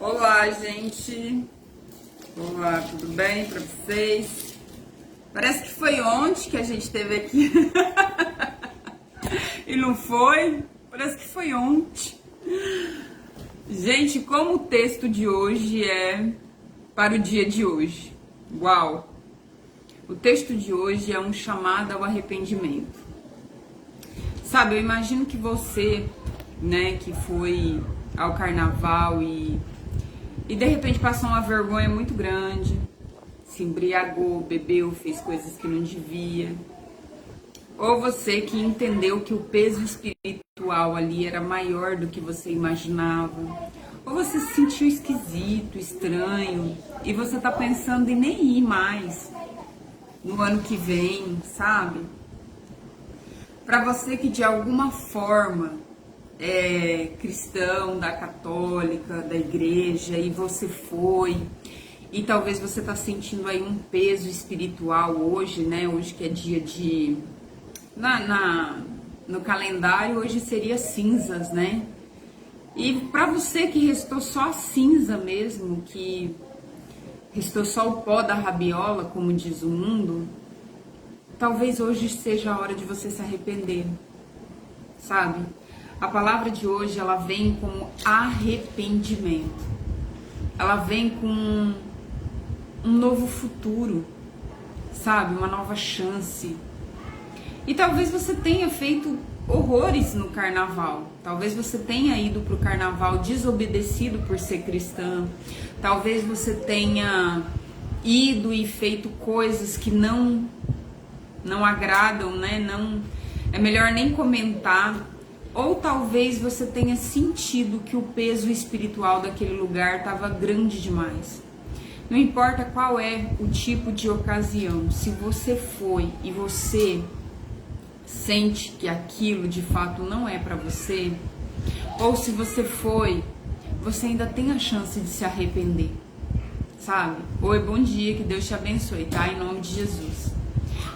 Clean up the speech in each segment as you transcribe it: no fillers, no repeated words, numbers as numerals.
Olá, gente. Olá, tudo bem para vocês? Parece que foi ontem que a gente esteve aqui. E não foi? Parece que foi ontem. Gente, como o texto de hoje é para o dia de hoje. Uau! O texto de hoje é um chamado ao arrependimento. Sabe, eu imagino que você, né, que foi ao carnaval e de repente passou uma vergonha muito grande, se embriagou, bebeu, fez coisas que não devia. Ou você que entendeu que o peso espiritual ali era maior do que você imaginava. Ou você se sentiu esquisito, estranho, e você tá pensando em nem ir mais no ano que vem, sabe? Para você que de alguma forma é cristão, da católica, da igreja, e você foi, e talvez você tá sentindo aí um peso espiritual hoje, né? Hoje que é dia de... No calendário hoje seria cinzas, né? E para você que restou só a cinza mesmo, que restou só o pó da rabiola, como diz o mundo, talvez hoje seja a hora de você se arrepender, sabe? A palavra de hoje, ela vem como arrependimento. Ela vem com um novo futuro, sabe? Uma nova chance. E talvez você tenha feito horrores no carnaval. Talvez você tenha ido para o carnaval desobedecido por ser cristã. Talvez você tenha ido e feito coisas que não agradam, né? Não, é melhor nem comentar. Ou talvez você tenha sentido que o peso espiritual daquele lugar estava grande demais. Não importa qual é o tipo de ocasião, se você foi e você sente que aquilo de fato não é para você, ou se você foi, você ainda tem a chance de se arrepender, sabe? Oi, bom dia, que Deus te abençoe, tá? Em nome de Jesus.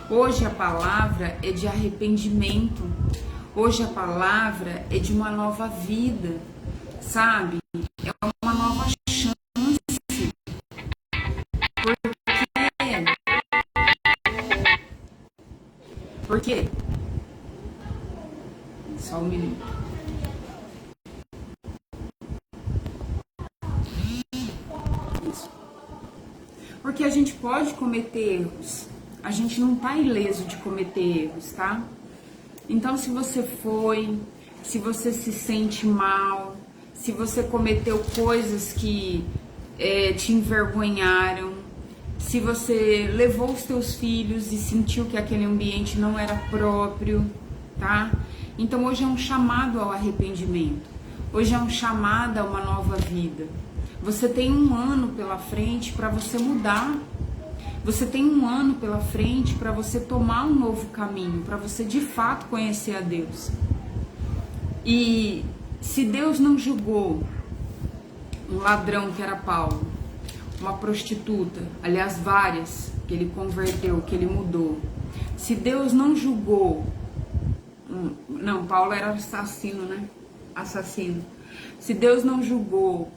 Hoje a palavra é de arrependimento. Hoje a palavra é de uma nova vida, sabe? É uma nova chance. Por quê? Só um minuto. Isso. Porque a gente pode cometer erros. A gente não tá ileso de cometer erros, tá? Então, se você foi, se você se sente mal, se você cometeu coisas que te envergonharam, se você levou os teus filhos e sentiu que aquele ambiente não era próprio, tá? Então, hoje é um chamado ao arrependimento. Hoje é um chamado a uma nova vida. Você tem um ano pela frente para você mudar. Você tem um ano pela frente para você tomar um novo caminho, para você de fato conhecer a Deus. E se Deus não julgou um ladrão que era Paulo, uma prostituta, aliás várias, que ele converteu, que ele mudou. Se Deus não julgou, não, Paulo era assassino, né? Assassino. Se Deus não julgou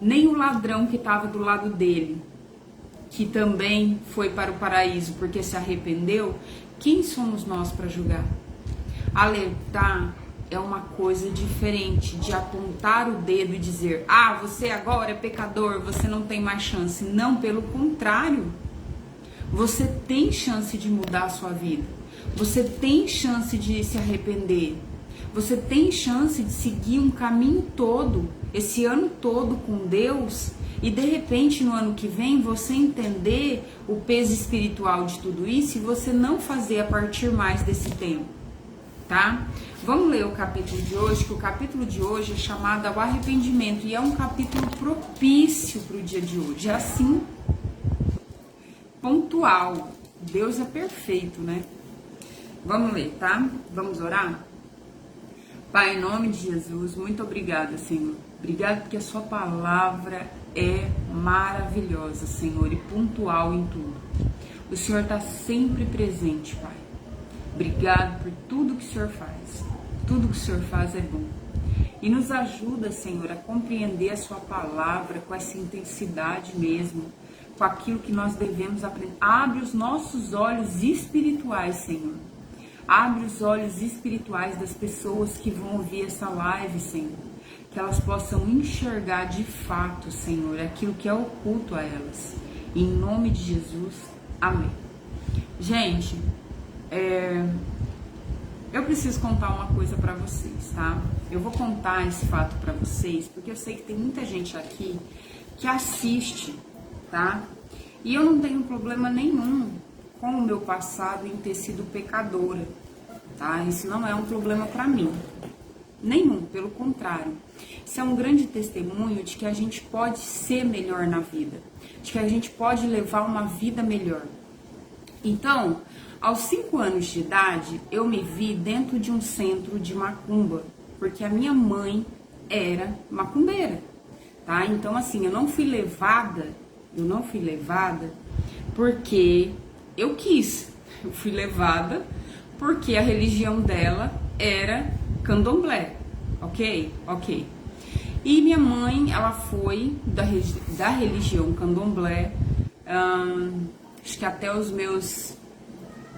nem o ladrão que estava do lado dele, que também foi para o paraíso porque se arrependeu, quem somos nós para julgar? Alertar é uma coisa diferente de apontar o dedo e dizer: ah, você agora é pecador, você não tem mais chance. Não, pelo contrário, você tem chance de mudar a sua vida, você tem chance de se arrepender, você tem chance de seguir um caminho todo, esse ano todo com Deus. E de repente no ano que vem você entender o peso espiritual de tudo isso e você não fazer a partir mais desse tempo, tá? Vamos ler o capítulo de hoje, que o capítulo de hoje é chamado ao arrependimento e é um capítulo propício para o dia de hoje, é assim, pontual. Deus é perfeito, né? Vamos ler, tá? Vamos orar? Pai, em nome de Jesus, muito obrigada, Senhor. Obrigado porque a sua palavra é maravilhosa, Senhor, e pontual em tudo. O Senhor está sempre presente, Pai. Obrigado por tudo que o Senhor faz. Tudo que o Senhor faz é bom. E nos ajuda, Senhor, a compreender a sua palavra com essa intensidade mesmo, com aquilo que nós devemos aprender. Abre os nossos olhos espirituais, Senhor. Abre os olhos espirituais das pessoas que vão ouvir essa live, Senhor. Que elas possam enxergar de fato, Senhor, aquilo que é oculto a elas. Em nome de Jesus, amém. Gente, eu preciso contar uma coisa pra vocês, tá? Eu vou contar esse fato pra vocês, porque eu sei que tem muita gente aqui que assiste, tá? E eu não tenho problema nenhum com o meu passado em ter sido pecadora, tá? Isso não é um problema pra mim. Nenhum, pelo contrário. Isso é um grande testemunho de que a gente pode ser melhor na vida, de que a gente pode levar uma vida melhor. Então, aos 5 anos de idade, eu me vi dentro de um centro de macumba, porque a minha mãe era macumbeira, tá? Então, assim, eu não fui levada porque eu quis. Eu fui levada porque a religião dela era candomblé, ok? Ok. E minha mãe, ela foi da religião candomblé, acho que até os meus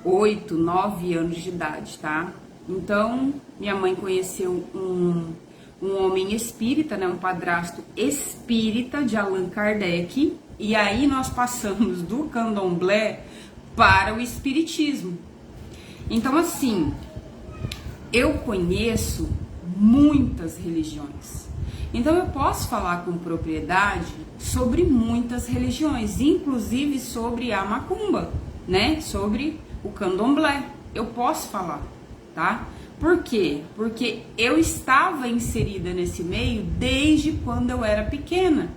8, 9 anos de idade, tá? Então, minha mãe conheceu um homem espírita, né? Um padrasto espírita de Allan Kardec, e aí nós passamos do candomblé para o espiritismo. Então, assim, eu conheço muitas religiões. Então eu posso falar com propriedade sobre muitas religiões, inclusive sobre a macumba, né? Sobre o candomblé. Eu posso falar, tá? Por quê? Porque eu estava inserida nesse meio desde quando eu era pequena.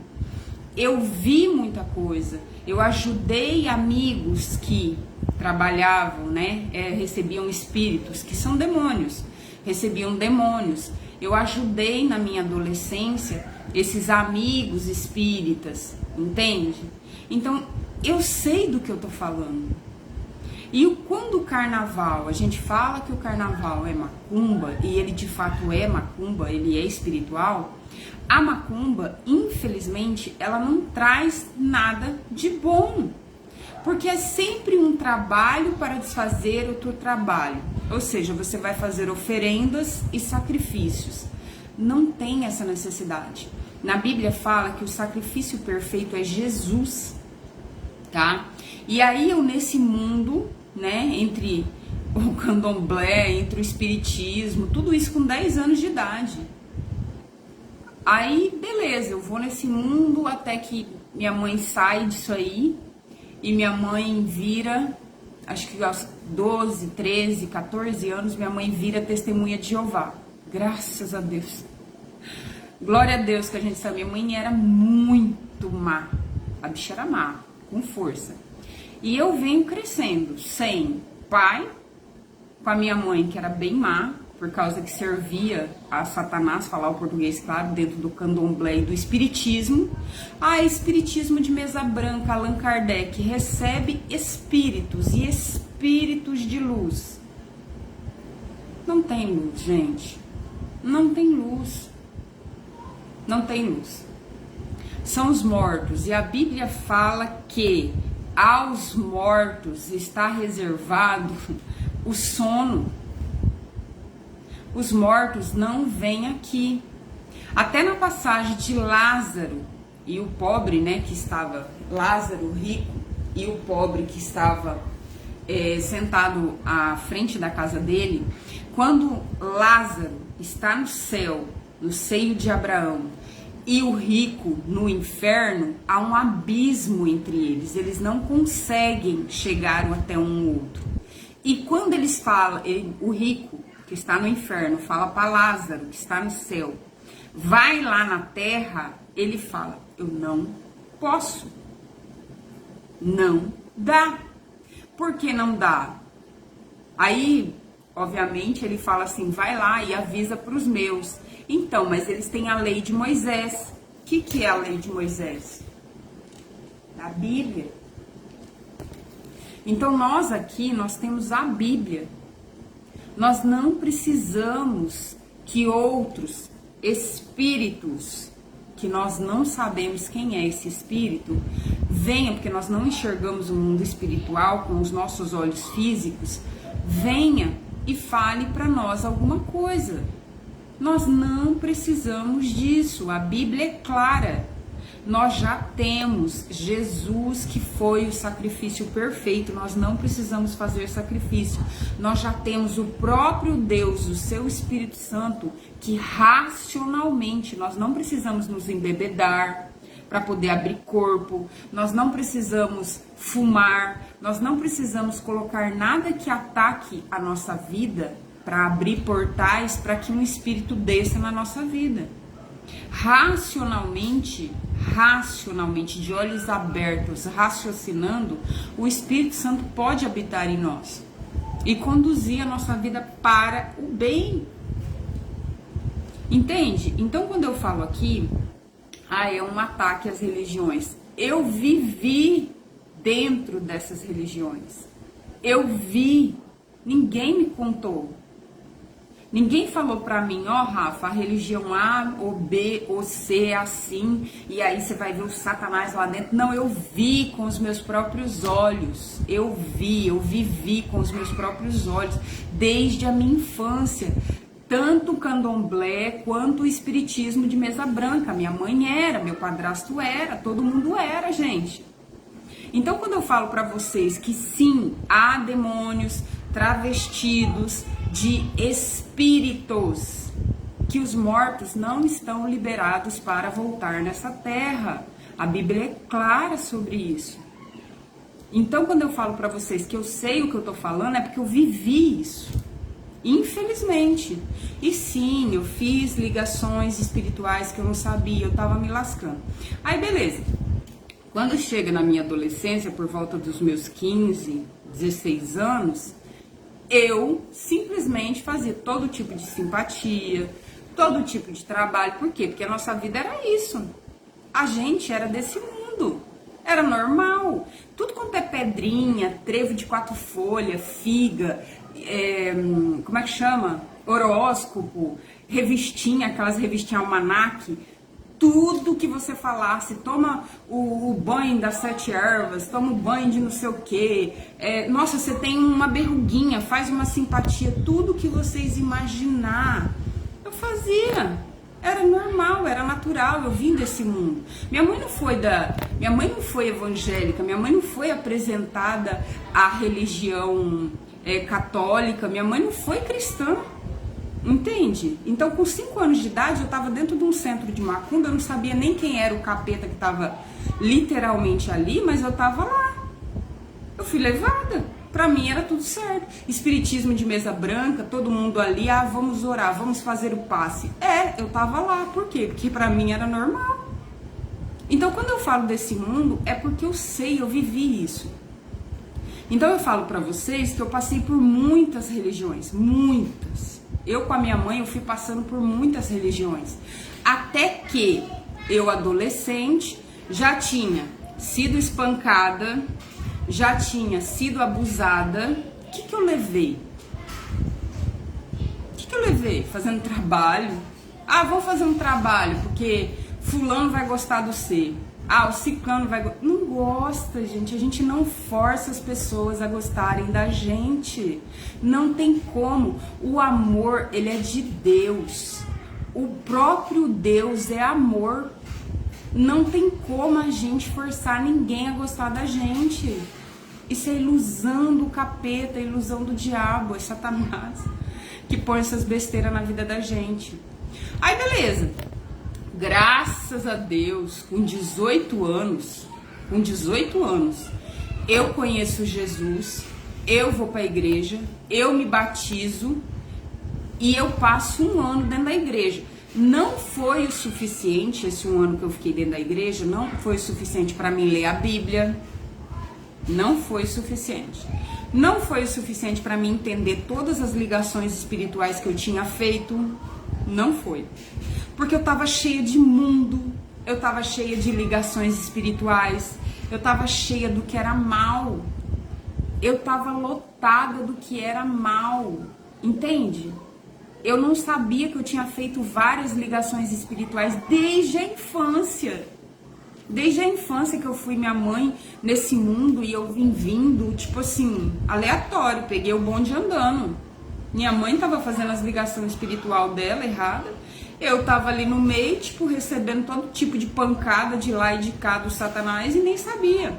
Eu vi muita coisa. Eu ajudei amigos que trabalhavam, né? Recebiam espíritos, que são demônios. Recebiam demônios. Eu ajudei na minha adolescência esses amigos espíritas, entende? Então, eu sei do que eu tô falando. E quando o carnaval, a gente fala que o carnaval é macumba, e ele de fato é macumba, ele é espiritual, a macumba, infelizmente, ela não traz nada de bom. Porque é sempre um trabalho para desfazer outro trabalho. Ou seja, você vai fazer oferendas e sacrifícios. Não tem essa necessidade. Na Bíblia fala que o sacrifício perfeito é Jesus, tá? E aí eu nesse mundo, né, entre o candomblé, entre o espiritismo, tudo isso com 10 anos de idade. Aí, beleza, eu vou nesse mundo até que minha mãe sai disso aí. E minha mãe vira, acho que aos 12, 13, 14 anos, minha mãe vira testemunha de Jeová. Graças a Deus. Glória a Deus, que a gente sabe, minha mãe era muito má. A bicha era má, com força. E eu venho crescendo sem pai, com a minha mãe, que era bem má, por causa que servia a Satanás, falar o português claro, dentro do candomblé e do espiritismo. Espiritismo de mesa branca, Allan Kardec, recebe espíritos e espíritos de luz. Não tem luz, gente. Não tem luz. Não tem luz. São os mortos. E a Bíblia fala que aos mortos está reservado o sono. Os mortos não vêm aqui. Até na passagem de Lázaro e o pobre, né, que estava, Lázaro, o rico, e o pobre que estava sentado à frente da casa dele, quando Lázaro está no céu, no seio de Abraão, e o rico no inferno, há um abismo entre eles. Eles não conseguem chegar até um outro. E quando eles falam, o rico que está no inferno, fala para Lázaro, que está no céu, vai lá na terra, ele fala, eu não posso. Não dá. Por que não dá? Aí, obviamente, ele fala assim, vai lá e avisa para os meus. Então, mas eles têm a lei de Moisés. O que é a lei de Moisés? Da Bíblia. Então, nós aqui, nós temos a Bíblia. Nós não precisamos que outros espíritos, que nós não sabemos quem é esse espírito, venha, porque nós não enxergamos o mundo espiritual com os nossos olhos físicos, venha e fale para nós alguma coisa. Nós não precisamos disso, a Bíblia é clara. Nós já temos Jesus, que foi o sacrifício perfeito, nós não precisamos fazer sacrifício. Nós já temos o próprio Deus, o seu Espírito Santo, que racionalmente, nós não precisamos nos embebedar para poder abrir corpo, nós não precisamos fumar, nós não precisamos colocar nada que ataque a nossa vida para abrir portais para que um espírito desça na nossa vida. Racionalmente, de olhos abertos, raciocinando, o Espírito Santo pode habitar em nós e conduzir a nossa vida para o bem. Entende? Então, quando eu falo aqui, é um ataque às religiões. Eu vivi dentro dessas religiões. Eu vi, ninguém me contou. Ninguém falou pra mim, Rafa, a religião A ou B ou C é assim, e aí você vai ver o Satanás lá dentro. Não, eu vi com os meus próprios olhos. Eu vivi com os meus próprios olhos, desde a minha infância. Tanto o candomblé quanto o espiritismo de mesa branca. Minha mãe era, meu padrasto era, todo mundo era, gente. Então, quando eu falo pra vocês que sim, há demônios travestidos de espíritos, que os mortos não estão liberados para voltar nessa terra. A Bíblia é clara sobre isso. Então, quando eu falo para vocês que eu sei o que eu tô falando, é porque eu vivi isso. Infelizmente. E sim, eu fiz ligações espirituais que eu não sabia, eu tava me lascando. Aí, beleza. Quando chega na minha adolescência, por volta dos meus 15, 16 anos, eu simplesmente fazia todo tipo de simpatia, todo tipo de trabalho. Por quê? Porque a nossa vida era isso. A gente era desse mundo. Era normal. Tudo quanto é pedrinha, trevo de 4 folhas, figa, como é que chama? Horóscopo, revistinha, aquelas revistinhas almanaque. Tudo que você falasse, toma o banho das 7 ervas, toma o banho de não sei o que, nossa, você tem uma berruguinha, faz uma simpatia, tudo que vocês imaginar, eu fazia, era normal, era natural, eu vim desse mundo. Minha mãe não foi evangélica, minha mãe não foi apresentada à religião católica, minha mãe não foi cristã. Entende? Então, com 5 anos de idade, eu estava dentro de um centro de macumba, eu não sabia nem quem era o capeta que estava literalmente ali, mas eu estava lá. Eu fui levada. Pra mim era tudo certo. Espiritismo de mesa branca, todo mundo ali, vamos orar, vamos fazer o passe. Eu tava lá. Por quê? Porque pra mim era normal. Então, quando eu falo desse mundo, é porque eu sei, eu vivi isso. Então, eu falo pra vocês que eu passei por muitas religiões, muitas. Eu com a minha mãe, eu fui passando por muitas religiões. Até que eu, adolescente, já tinha sido espancada, já tinha sido abusada. O que eu levei? O que eu levei? Fazendo trabalho. Vou fazer um trabalho, porque fulano vai gostar do C. O ciclano vai gostar. Não gosta, gente. A gente não força as pessoas a gostarem da gente. Não tem como. O amor, ele é de Deus. O próprio Deus é amor. Não tem como a gente forçar ninguém a gostar da gente. Isso é ilusão do capeta, ilusão do diabo, é Satanás que põe essas besteiras na vida da gente. Aí, beleza. Graças a Deus, com 18 anos, eu conheço Jesus, eu vou para a igreja, eu me batizo e eu passo 1 ano dentro da igreja. Não foi o suficiente, esse 1 ano que eu fiquei dentro da igreja, não foi o suficiente para mim ler a Bíblia, não foi o suficiente. Não foi o suficiente para mim entender todas as ligações espirituais que eu tinha feito, não foi. Porque eu tava cheia de mundo, eu tava cheia de ligações espirituais, eu tava cheia do que era mal, eu tava lotada do que era mal, entende? eu não sabia que eu tinha feito várias ligações espirituais desde a infância. Desde a infância que eu fui minha mãe nesse mundo e eu vim vindo, tipo assim, aleatório, peguei o bonde andando. Minha mãe tava fazendo as ligações espiritual dela errada, eu tava ali no meio, tipo, recebendo todo tipo de pancada de lá e de cá do Satanás e nem sabia.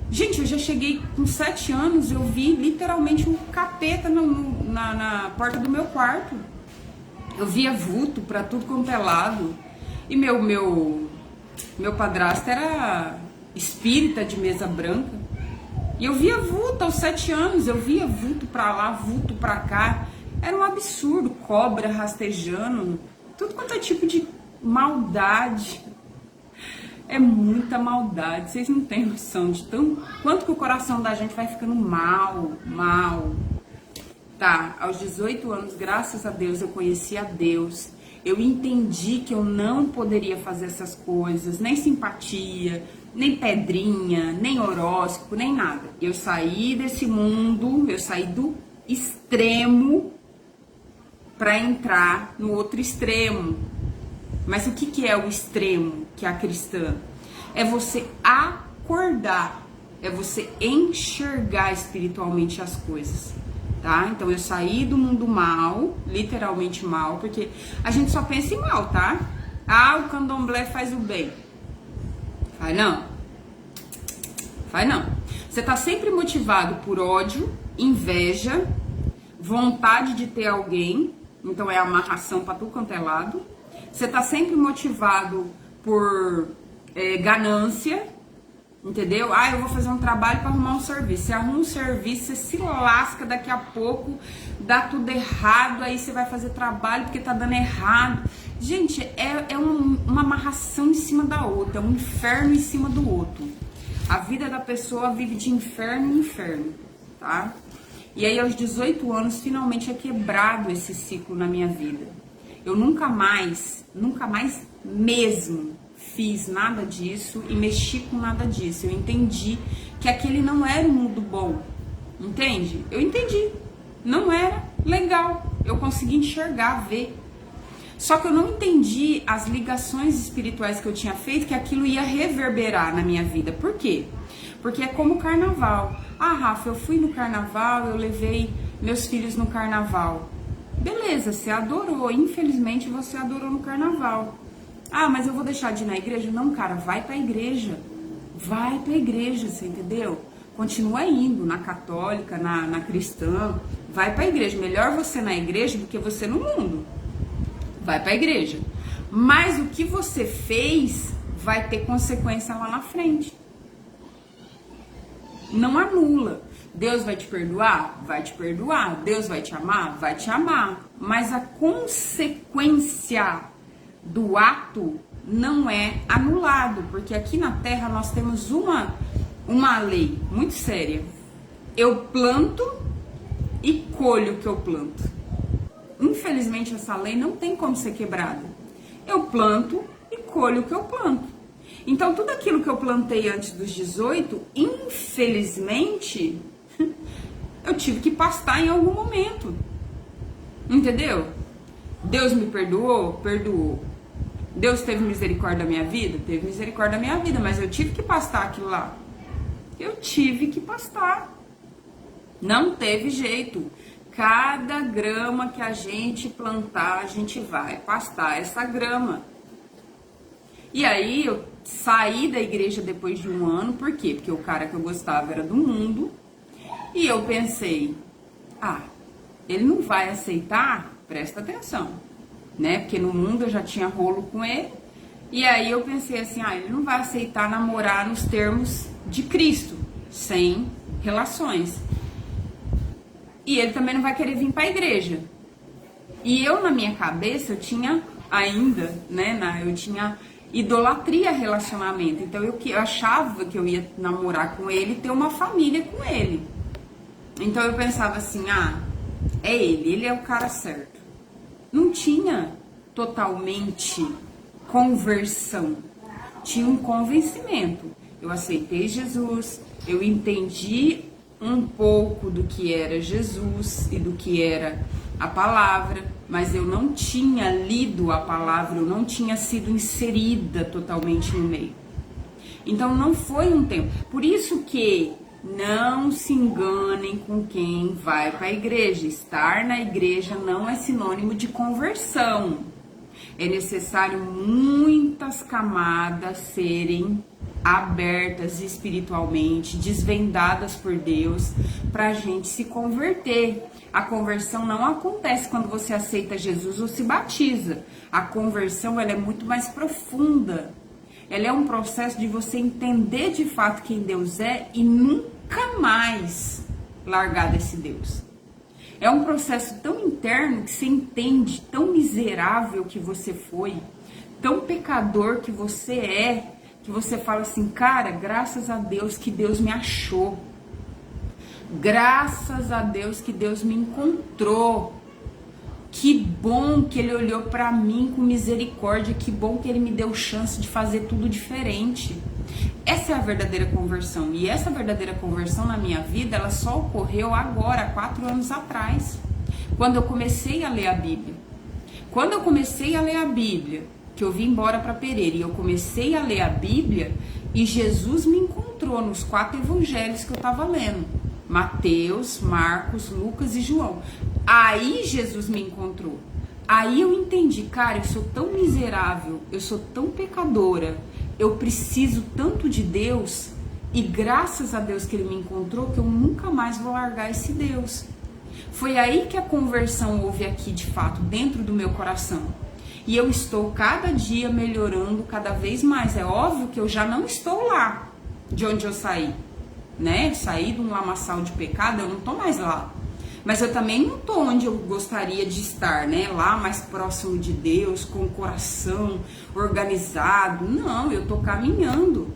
Gente, eu já cheguei com 7 anos, eu vi literalmente um capeta na porta do meu quarto. Eu via vulto pra tudo quanto é lado. E meu padrasto era espírita de mesa branca. E eu via vulto aos 7 anos, eu via vulto pra lá, vulto pra cá. Era um absurdo, cobra rastejando, tudo quanto é tipo de maldade. É muita maldade, vocês não têm noção de quanto que o coração da gente vai ficando mal. Tá, aos 18 anos, graças a Deus, eu conheci a Deus. Eu entendi que eu não poderia fazer essas coisas, nem simpatia, nem pedrinha, nem horóscopo, nem nada. Eu saí desse mundo, eu saí do extremo para entrar no outro extremo. Mas o que é o extremo, que é a cristã? É você acordar, é você enxergar espiritualmente as coisas. Tá? Então eu saí do mundo mal, literalmente mal, porque a gente só pensa em mal, tá? Ah, o candomblé faz o bem. Faz não. Faz não. Você tá sempre motivado por ódio, inveja, vontade de ter alguém, então é amarração pra tudo quanto é lado. Você tá sempre motivado por ganância, entendeu? Ah, eu vou fazer um trabalho para arrumar um serviço. Você arruma um serviço, você se lasca, daqui a pouco dá tudo errado, aí você vai fazer trabalho porque tá dando errado. Gente, é uma amarração em cima da outra, é um inferno em cima do outro. A vida da pessoa vive de inferno em inferno, tá? E aí aos 18 anos, finalmente é quebrado esse ciclo na minha vida. Eu nunca mais mesmo fiz nada disso e mexi com nada disso. Eu entendi que aquele não era um mundo bom, entende? Eu entendi, não era legal, eu consegui enxergar, ver. Só que eu não entendi as ligações espirituais que eu tinha feito, que aquilo ia reverberar na minha vida. Por quê? Porque é como o carnaval. Ah, Rafa, eu fui no carnaval, eu levei meus filhos no carnaval. Beleza, você adorou, infelizmente você adorou no carnaval. Ah, mas eu vou deixar de ir na igreja? Não, cara, vai pra igreja. Vai pra igreja, você entendeu? Continua indo na católica, na cristã. Vai pra igreja. Melhor você na igreja do que você no mundo. Vai pra igreja. Mas o que você fez vai ter consequência lá na frente. Não anula. Deus vai te perdoar? Vai te perdoar. Deus vai te amar? Vai te amar. Mas a consequência do ato não é anulado, porque aqui na Terra nós temos uma lei muito séria. Eu planto e colho o que eu planto. Infelizmente essa lei não tem como ser quebrada. Eu planto e colho o que eu planto. Então tudo aquilo que eu plantei antes dos 18, infelizmente, eu tive que pastar em algum momento. Entendeu? Deus me perdoou? Perdoou. Deus teve misericórdia da minha vida? Teve misericórdia da minha vida, mas eu tive que pastar aquilo lá. Eu tive que pastar. Não teve jeito. Cada grama que a gente plantar, a gente vai pastar essa grama. E aí eu saí da igreja depois de 1 ano, por quê? Porque o cara que eu gostava era do mundo. E eu pensei, ele não vai aceitar? Presta atenção, né? Porque no mundo eu já tinha rolo com ele. E aí eu pensei assim, ele não vai aceitar namorar nos termos de Cristo, sem relações. E ele também não vai querer vir para a igreja. E eu, na minha cabeça, eu tinha ainda, né? Eu tinha idolatria a relacionamento. Então eu achava que eu ia namorar com ele e ter uma família com ele. Então eu pensava assim, é ele é o cara certo. Não tinha totalmente conversão, tinha um convencimento. Eu aceitei Jesus, eu entendi um pouco do que era Jesus e do que era a palavra. mas eu não tinha lido a palavra, eu não tinha sido inserida totalmente no meio. Então não foi um tempo. Por isso que não se enganem com quem vai para a igreja. Estar na igreja não é sinônimo de conversão. É necessário muitas camadas serem abertas espiritualmente, desvendadas por Deus, para a gente se converter. A conversão não acontece quando você aceita Jesus ou se batiza. A conversão, ela é muito mais profunda. Ela é um processo de você entender de fato quem Deus é e nunca mais largar desse Deus. É um processo tão interno que você entende, tão miserável que você foi, tão pecador que você é, que você fala assim, cara, graças a Deus que Deus me achou. Graças a Deus que Deus me encontrou. Que bom que Ele olhou para mim com misericórdia. Que bom que Ele me deu chance de fazer tudo diferente. Essa é a verdadeira conversão. E essa verdadeira conversão na minha vida, ela só ocorreu agora, 4 anos atrás. Quando eu comecei a ler a Bíblia. Quando eu comecei a ler a Bíblia, que eu vim embora para Pereira, e eu comecei a ler a Bíblia, e Jesus me encontrou nos 4 evangelhos que eu estava lendo. Mateus, Marcos, Lucas e João. Aí Jesus me encontrou. Aí eu entendi, cara, eu sou tão miserável, eu sou tão pecadora, eu preciso tanto de Deus, e graças a Deus que Ele me encontrou, que eu nunca mais vou largar esse Deus. Foi aí que a conversão houve aqui, de fato, dentro do meu coração. E eu estou cada dia melhorando cada vez mais. É óbvio que eu já não estou lá de onde eu saí, né? Saí de um lamaçal de pecado, eu não estou mais lá. Mas eu também não estou onde eu gostaria de estar, né? Lá mais próximo de Deus, com o coração organizado. Não, eu estou caminhando.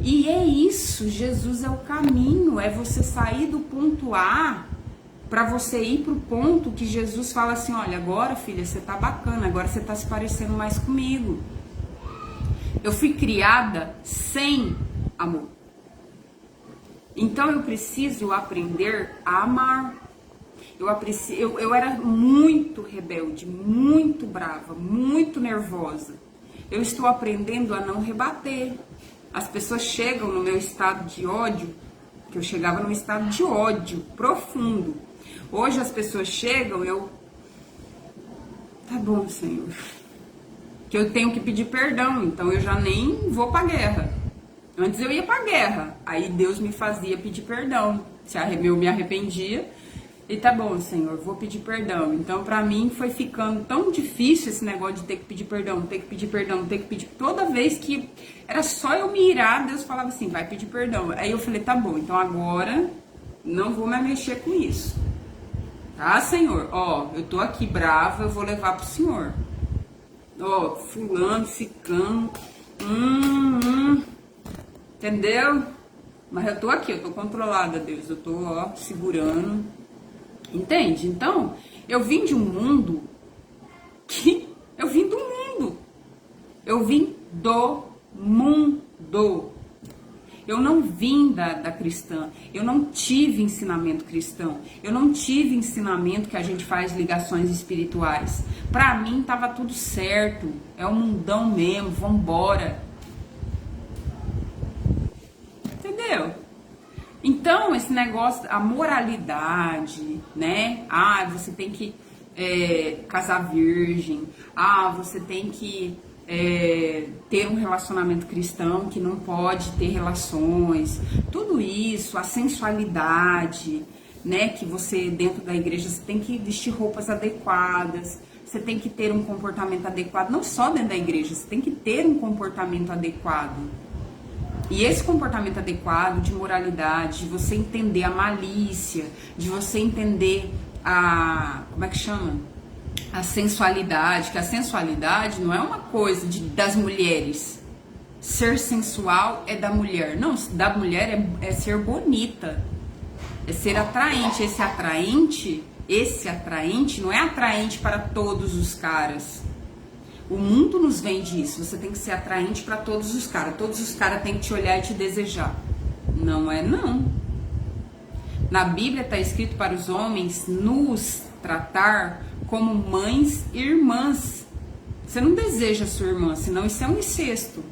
E é isso, Jesus é o caminho, é você sair do ponto A para você ir para o ponto que Jesus fala assim, olha, agora filha, você tá bacana, agora você tá se parecendo mais comigo. Eu fui criada sem amor. Então eu preciso aprender a amar. Eu era muito rebelde, muito brava, muito nervosa. Eu estou aprendendo a não rebater. As pessoas chegam no meu estado de ódio, que eu chegava num estado de ódio profundo. Hoje as pessoas chegam, tá bom, Senhor, que eu tenho que pedir perdão, então eu já nem vou pra guerra. Antes eu ia pra guerra, aí Deus me fazia pedir perdão. Eu me arrependia, e tá bom, Senhor, vou pedir perdão. Então pra mim foi ficando tão difícil esse negócio de ter que pedir perdão, ter que pedir perdão, ter que pedir. Toda vez que era só eu me irar, Deus falava assim, vai pedir perdão. Aí eu falei, tá bom, então agora não vou mais mexer com isso. Tá, Senhor? Ó, eu tô aqui brava, eu vou levar pro Senhor. Ó, fulano, ficando. Entendeu? Mas eu tô aqui, eu tô controlada, Deus. Eu tô, ó, segurando. Entende? Então, eu vim de um mundo que... Eu vim do mundo. Eu vim do mundo. Eu não vim da cristã, eu não tive ensinamento cristão, eu não tive ensinamento que a gente faz ligações espirituais. Pra mim tava tudo certo, é o mundão mesmo, vambora. Entendeu? Então esse negócio, a moralidade, né? Ah, você tem que casar virgem, ah, você tem que... ter um relacionamento cristão, que não pode ter relações, tudo isso, a sensualidade, né, que você dentro da igreja você tem que vestir roupas adequadas, você tem que ter um comportamento adequado, não só dentro da igreja, você tem que ter um comportamento adequado. E esse comportamento adequado de moralidade, de você entender a malícia, de você entender a, como é que chama? A sensualidade, que a sensualidade não é uma coisa das mulheres. Ser sensual é da mulher. Não, da mulher é ser bonita. É ser atraente. Esse atraente não é atraente para todos os caras. O mundo nos vende isso. Você tem que ser atraente para todos os caras. Todos os caras têm que te olhar e te desejar. Não é não. Na Bíblia está escrito para os homens nos tratar como mães e irmãs. Você não deseja sua irmã, senão isso é um incesto.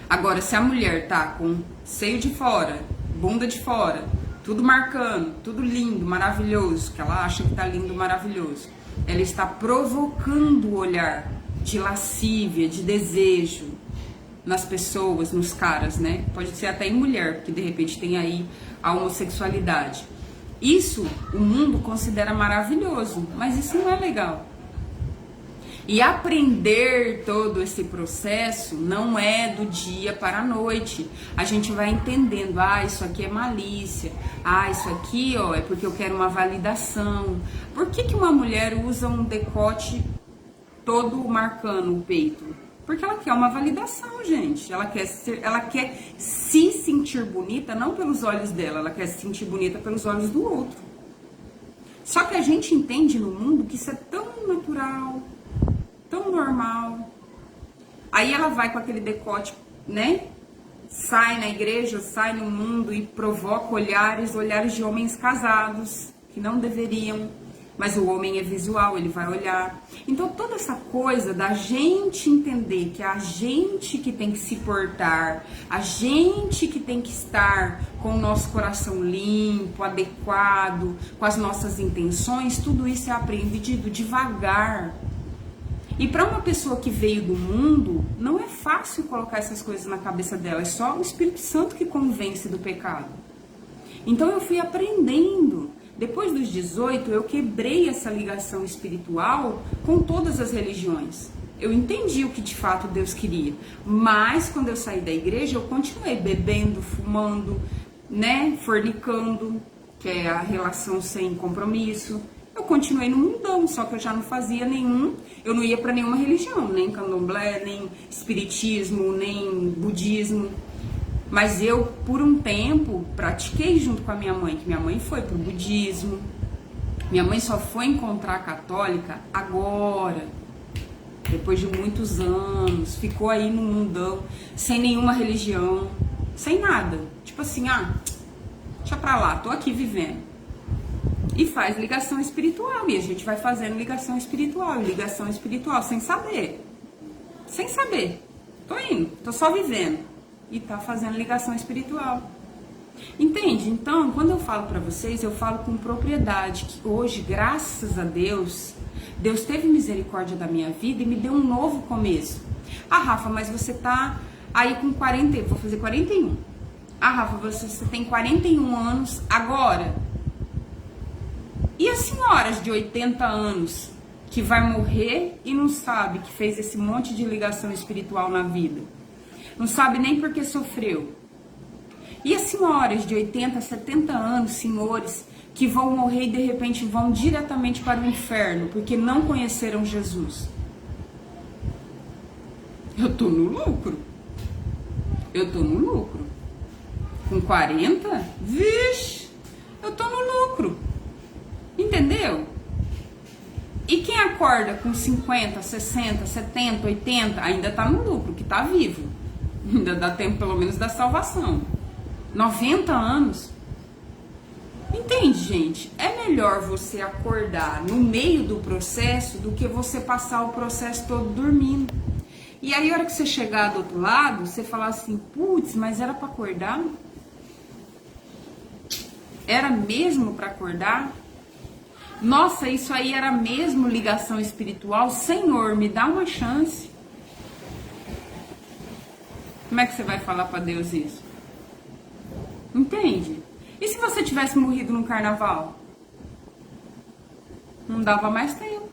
Agora, se a mulher tá com seio de fora, bunda de fora, tudo marcando, tudo lindo, maravilhoso, que ela acha que tá lindo, maravilhoso, ela está provocando o olhar de lascívia, de desejo nas pessoas, nos caras, né? Pode ser até em mulher, porque de repente tem aí a homossexualidade. Isso o mundo considera maravilhoso, mas isso não é legal. E aprender todo esse processo não é do dia para a noite. A gente vai entendendo, isso aqui é malícia, isso aqui, é porque eu quero uma validação. Por que uma mulher usa um decote todo marcando o peito? Porque ela quer uma validação, gente. Ela quer se sentir bonita, não pelos olhos dela, ela quer se sentir bonita pelos olhos do outro. Só que a gente entende no mundo que isso é tão natural, tão normal. Aí ela vai com aquele decote, né? Sai na igreja, sai no mundo e provoca olhares de homens casados, que não deveriam. Mas o homem é visual, ele vai olhar. Então toda essa coisa da gente entender que é a gente que tem que se portar, a gente que tem que estar com o nosso coração limpo, adequado, com as nossas intenções, tudo isso é aprendido devagar. E para uma pessoa que veio do mundo, não é fácil colocar essas coisas na cabeça dela, é só o Espírito Santo que convence do pecado. Então eu fui aprendendo. Depois dos 18, eu quebrei essa ligação espiritual com todas as religiões. Eu entendi o que de fato Deus queria. Mas quando eu saí da igreja, eu continuei bebendo, fumando, né, fornicando, que é a relação sem compromisso. Eu continuei no mundão, só que eu já não fazia eu não ia para nenhuma religião, nem candomblé, nem espiritismo, nem budismo. Mas eu, por um tempo, pratiquei junto com a minha mãe, que minha mãe foi pro budismo. Minha mãe só foi encontrar a católica agora, depois de muitos anos. Ficou aí no mundão, sem nenhuma religião, sem nada. Tipo assim, deixa pra lá, tô aqui vivendo. E faz ligação espiritual, e a gente vai fazendo ligação espiritual, sem saber. Sem saber. Tô indo, tô só vivendo. E tá fazendo ligação espiritual. Entende? Então, quando eu falo pra vocês, eu falo com propriedade que hoje, graças a Deus, Deus teve misericórdia da minha vida e me deu um novo começo. Rafa, mas você tá aí com 40, vou fazer 41. Rafa, você tem 41 anos agora. E as senhoras de 80 anos que vai morrer e não sabe que fez esse monte de ligação espiritual na vida? Não sabe nem porque sofreu. E as senhoras de 80, 70 anos, senhores, que vão morrer e de repente vão diretamente para o inferno, porque não conheceram Jesus. Eu tô no lucro. Com 40? Vixe, eu tô no lucro. Entendeu? E quem acorda com 50, 60, 70, 80, ainda tá no lucro, que tá vivo. Ainda dá tempo pelo menos da salvação. 90 anos. Entende, gente? É melhor você acordar no meio do processo do que você passar o processo todo dormindo. E aí, a hora que você chegar do outro lado, você falar assim, putz, mas era para acordar? Era mesmo para acordar? Nossa, isso aí era mesmo ligação espiritual? Senhor, me dá uma chance. Como é que você vai falar para Deus isso? Entende? E se você tivesse morrido no carnaval? Não dava mais tempo.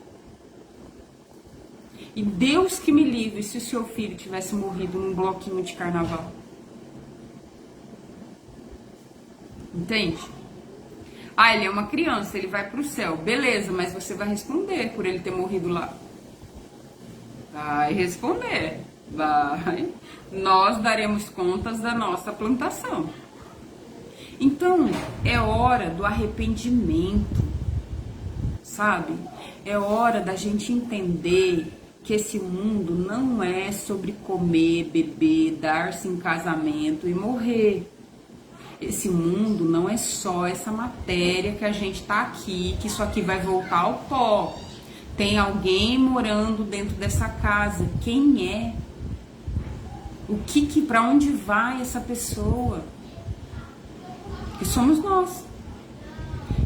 E Deus que me livre se o seu filho tivesse morrido num bloquinho de carnaval. Entende? Ele é uma criança, ele vai pro céu. Beleza, mas você vai responder por ele ter morrido lá. Vai responder. Vai. Nós daremos contas da nossa plantação. Então, é hora do arrependimento, sabe? É hora da gente entender que esse mundo não é sobre comer, beber, dar-se em casamento e morrer. Esse mundo não é só essa matéria que a gente tá aqui, que isso aqui vai voltar ao pó. Tem alguém morando dentro dessa casa. Quem é? Para onde vai essa pessoa? Que somos nós.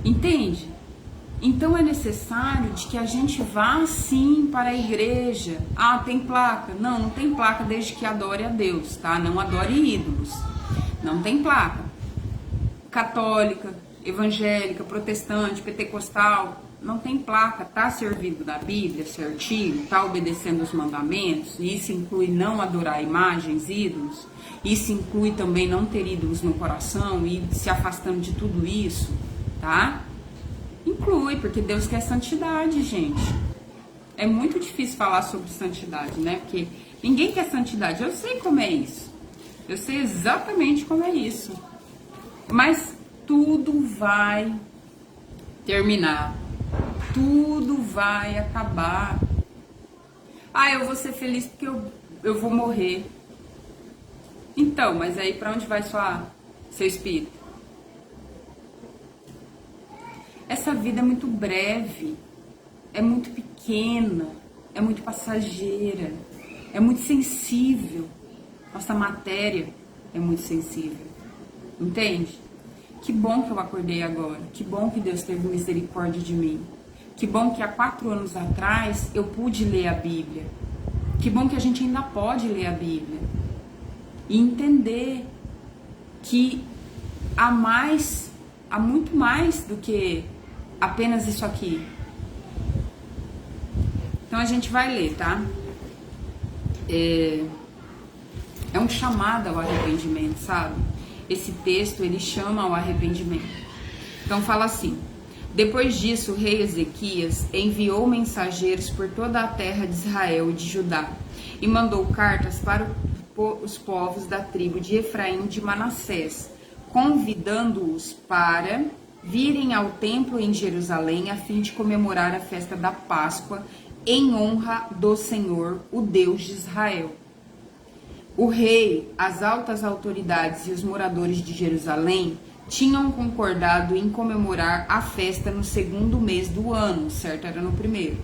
Entende? Então é necessário de que a gente vá sim para a igreja. Ah, tem placa? Não, não tem placa desde que adore a Deus, tá? Não adore ídolos. Não tem placa. Católica, evangélica, protestante, pentecostal, não tem placa, tá servindo da Bíblia certinho, tá obedecendo os mandamentos. Isso inclui não adorar imagens, ídolos. Isso inclui também não ter ídolos no coração e se afastando de tudo isso, tá? Inclui, porque Deus quer santidade, gente. É muito difícil falar sobre santidade, né? Porque ninguém quer santidade. Eu sei como é isso. Eu sei exatamente como é isso. Mas tudo vai terminar. Tudo vai acabar. Ah, eu vou ser feliz porque eu vou morrer. Então, mas aí para onde vai seu espírito? Essa vida é muito breve, é muito pequena, é muito passageira, é muito sensível. Nossa matéria é muito sensível, entende? Que bom que eu acordei agora, que bom que Deus teve misericórdia de mim, que bom que há 4 anos atrás eu pude ler a Bíblia, que bom que a gente ainda pode ler a Bíblia e entender que há muito mais do que apenas isso aqui. Então a gente vai ler, tá? É um chamado ao arrependimento, sabe? Esse texto, ele chama ao arrependimento. Então fala assim: depois disso, o rei Ezequias enviou mensageiros por toda a terra de Israel e de Judá e mandou cartas para os povos da tribo de Efraim e de Manassés, convidando-os para virem ao templo em Jerusalém a fim de comemorar a festa da Páscoa em honra do Senhor, o Deus de Israel. O rei, as altas autoridades e os moradores de Jerusalém tinham concordado em comemorar a festa no 2º mês do ano, certo? Era no 1º,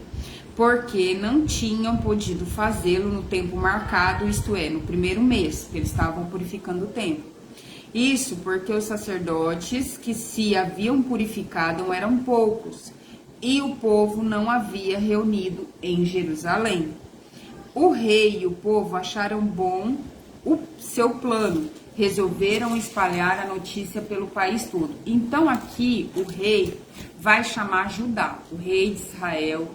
porque não tinham podido fazê-lo no tempo marcado, isto é, no 1º mês, que eles estavam purificando o templo. Isso porque os sacerdotes que se haviam purificado eram poucos, e o povo não havia reunido em Jerusalém. O rei e o povo acharam bom o seu plano, resolveram espalhar a notícia pelo país todo. Então aqui o rei vai chamar Judá, o rei de Israel,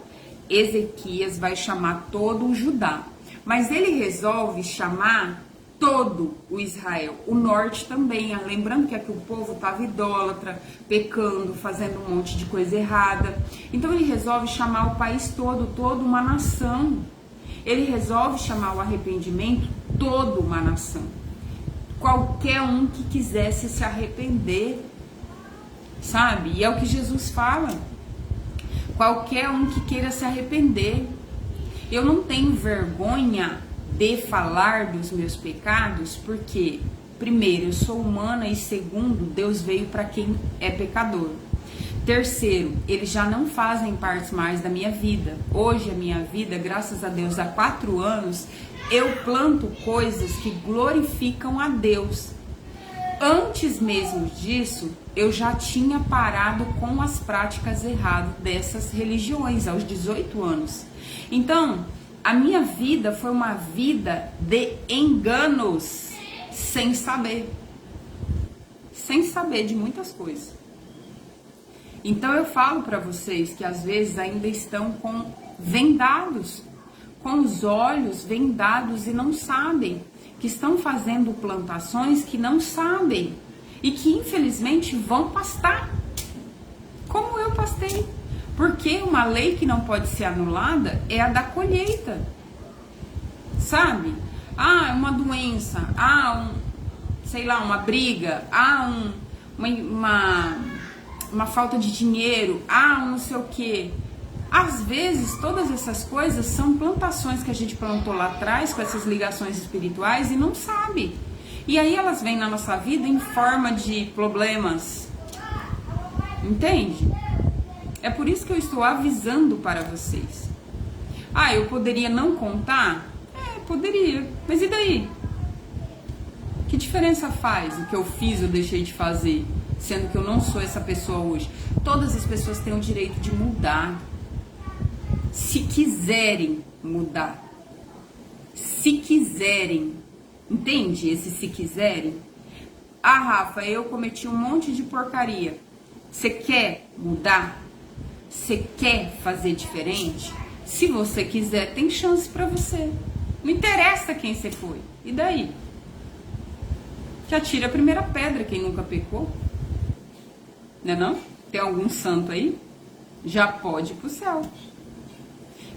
Ezequias, vai chamar todo o Judá. Mas ele resolve chamar todo o Israel, o norte também, lembrando que aqui o povo estava idólatra, pecando, fazendo um monte de coisa errada. Então ele resolve chamar o país todo, toda uma nação. Ele resolve chamar o arrependimento toda uma nação. Qualquer um que quisesse se arrepender, sabe? E é o que Jesus fala. Qualquer um que queira se arrepender. Eu não tenho vergonha de falar dos meus pecados, porque, primeiro, eu sou humana e, segundo, Deus veio para quem é pecador. Terceiro, eles já não fazem parte mais da minha vida. Hoje, a minha vida, graças a Deus, há 4 anos, eu planto coisas que glorificam a Deus. Antes mesmo disso, eu já tinha parado com as práticas erradas dessas religiões, aos 18 anos. Então, a minha vida foi uma vida de enganos, sem saber de muitas coisas. Então eu falo para vocês que às vezes ainda estão com os olhos vendados e não sabem, que estão fazendo plantações que não sabem e que infelizmente vão pastar, como eu pastei. Porque uma lei que não pode ser anulada é a da colheita, sabe? Ah, uma doença, uma briga, uma falta de dinheiro, não sei o quê. Às vezes, todas essas coisas são plantações que a gente plantou lá atrás com essas ligações espirituais e não sabe. E aí elas vêm na nossa vida em forma de problemas. Entende? É por isso que eu estou avisando para vocês. Ah, eu poderia não contar? Poderia. Mas e daí? Que diferença faz o que eu fiz ou deixei de fazer? Sendo que eu não sou essa pessoa hoje. Todas as pessoas têm o direito de mudar. Se quiserem mudar. Se quiserem. Entende esse se quiserem? Ah, Rafa, eu cometi um monte de porcaria. Você quer mudar? Você quer fazer diferente? Se você quiser, tem chance pra você. Não interessa quem você foi. E daí? Que atire a primeira pedra quem nunca pecou. Né não? Tem algum santo aí? Já pode ir pro céu.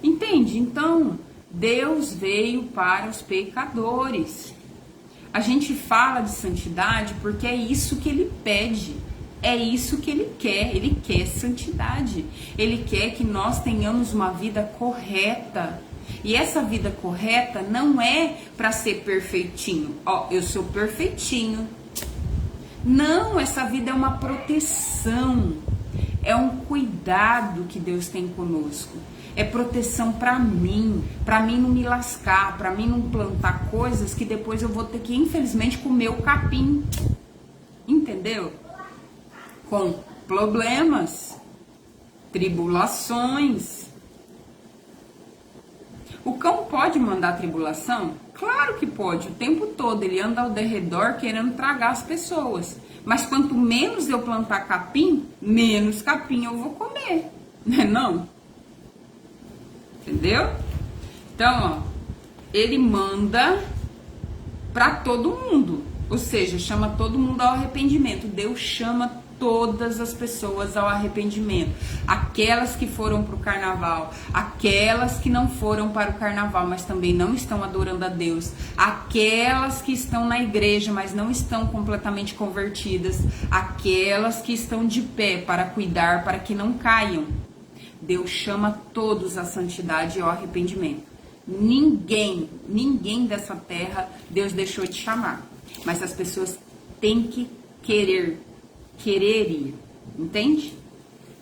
Entende? Então, Deus veio para os pecadores. A gente fala de santidade porque é isso que ele pede. É isso que ele quer. Ele quer santidade. Ele quer que nós tenhamos uma vida correta. E essa vida correta não é para ser perfeitinho. Ó, eu sou perfeitinho. Não, essa vida é uma proteção. É um cuidado que Deus tem conosco. É proteção para mim não me lascar, para mim não plantar coisas que depois eu vou ter que, infelizmente, comer o capim. Entendeu? Com problemas, tribulações. O cão pode mandar tribulação? Claro que pode, o tempo todo. Ele anda ao derredor querendo tragar as pessoas. Mas quanto menos eu plantar capim, menos capim eu vou comer. Né não? Entendeu? Então, ó, ele manda para todo mundo. Ou seja, chama todo mundo ao arrependimento. Deus chama todas as pessoas ao arrependimento. Aquelas que foram para o carnaval, aquelas que não foram para o carnaval, mas também não estão adorando a Deus, aquelas que estão na igreja, mas não estão completamente convertidas, aquelas que estão de pé para cuidar, para que não caiam. Deus chama todos à santidade e ao arrependimento. Ninguém dessa terra Deus deixou de chamar. Mas as pessoas têm que querer ir, entende?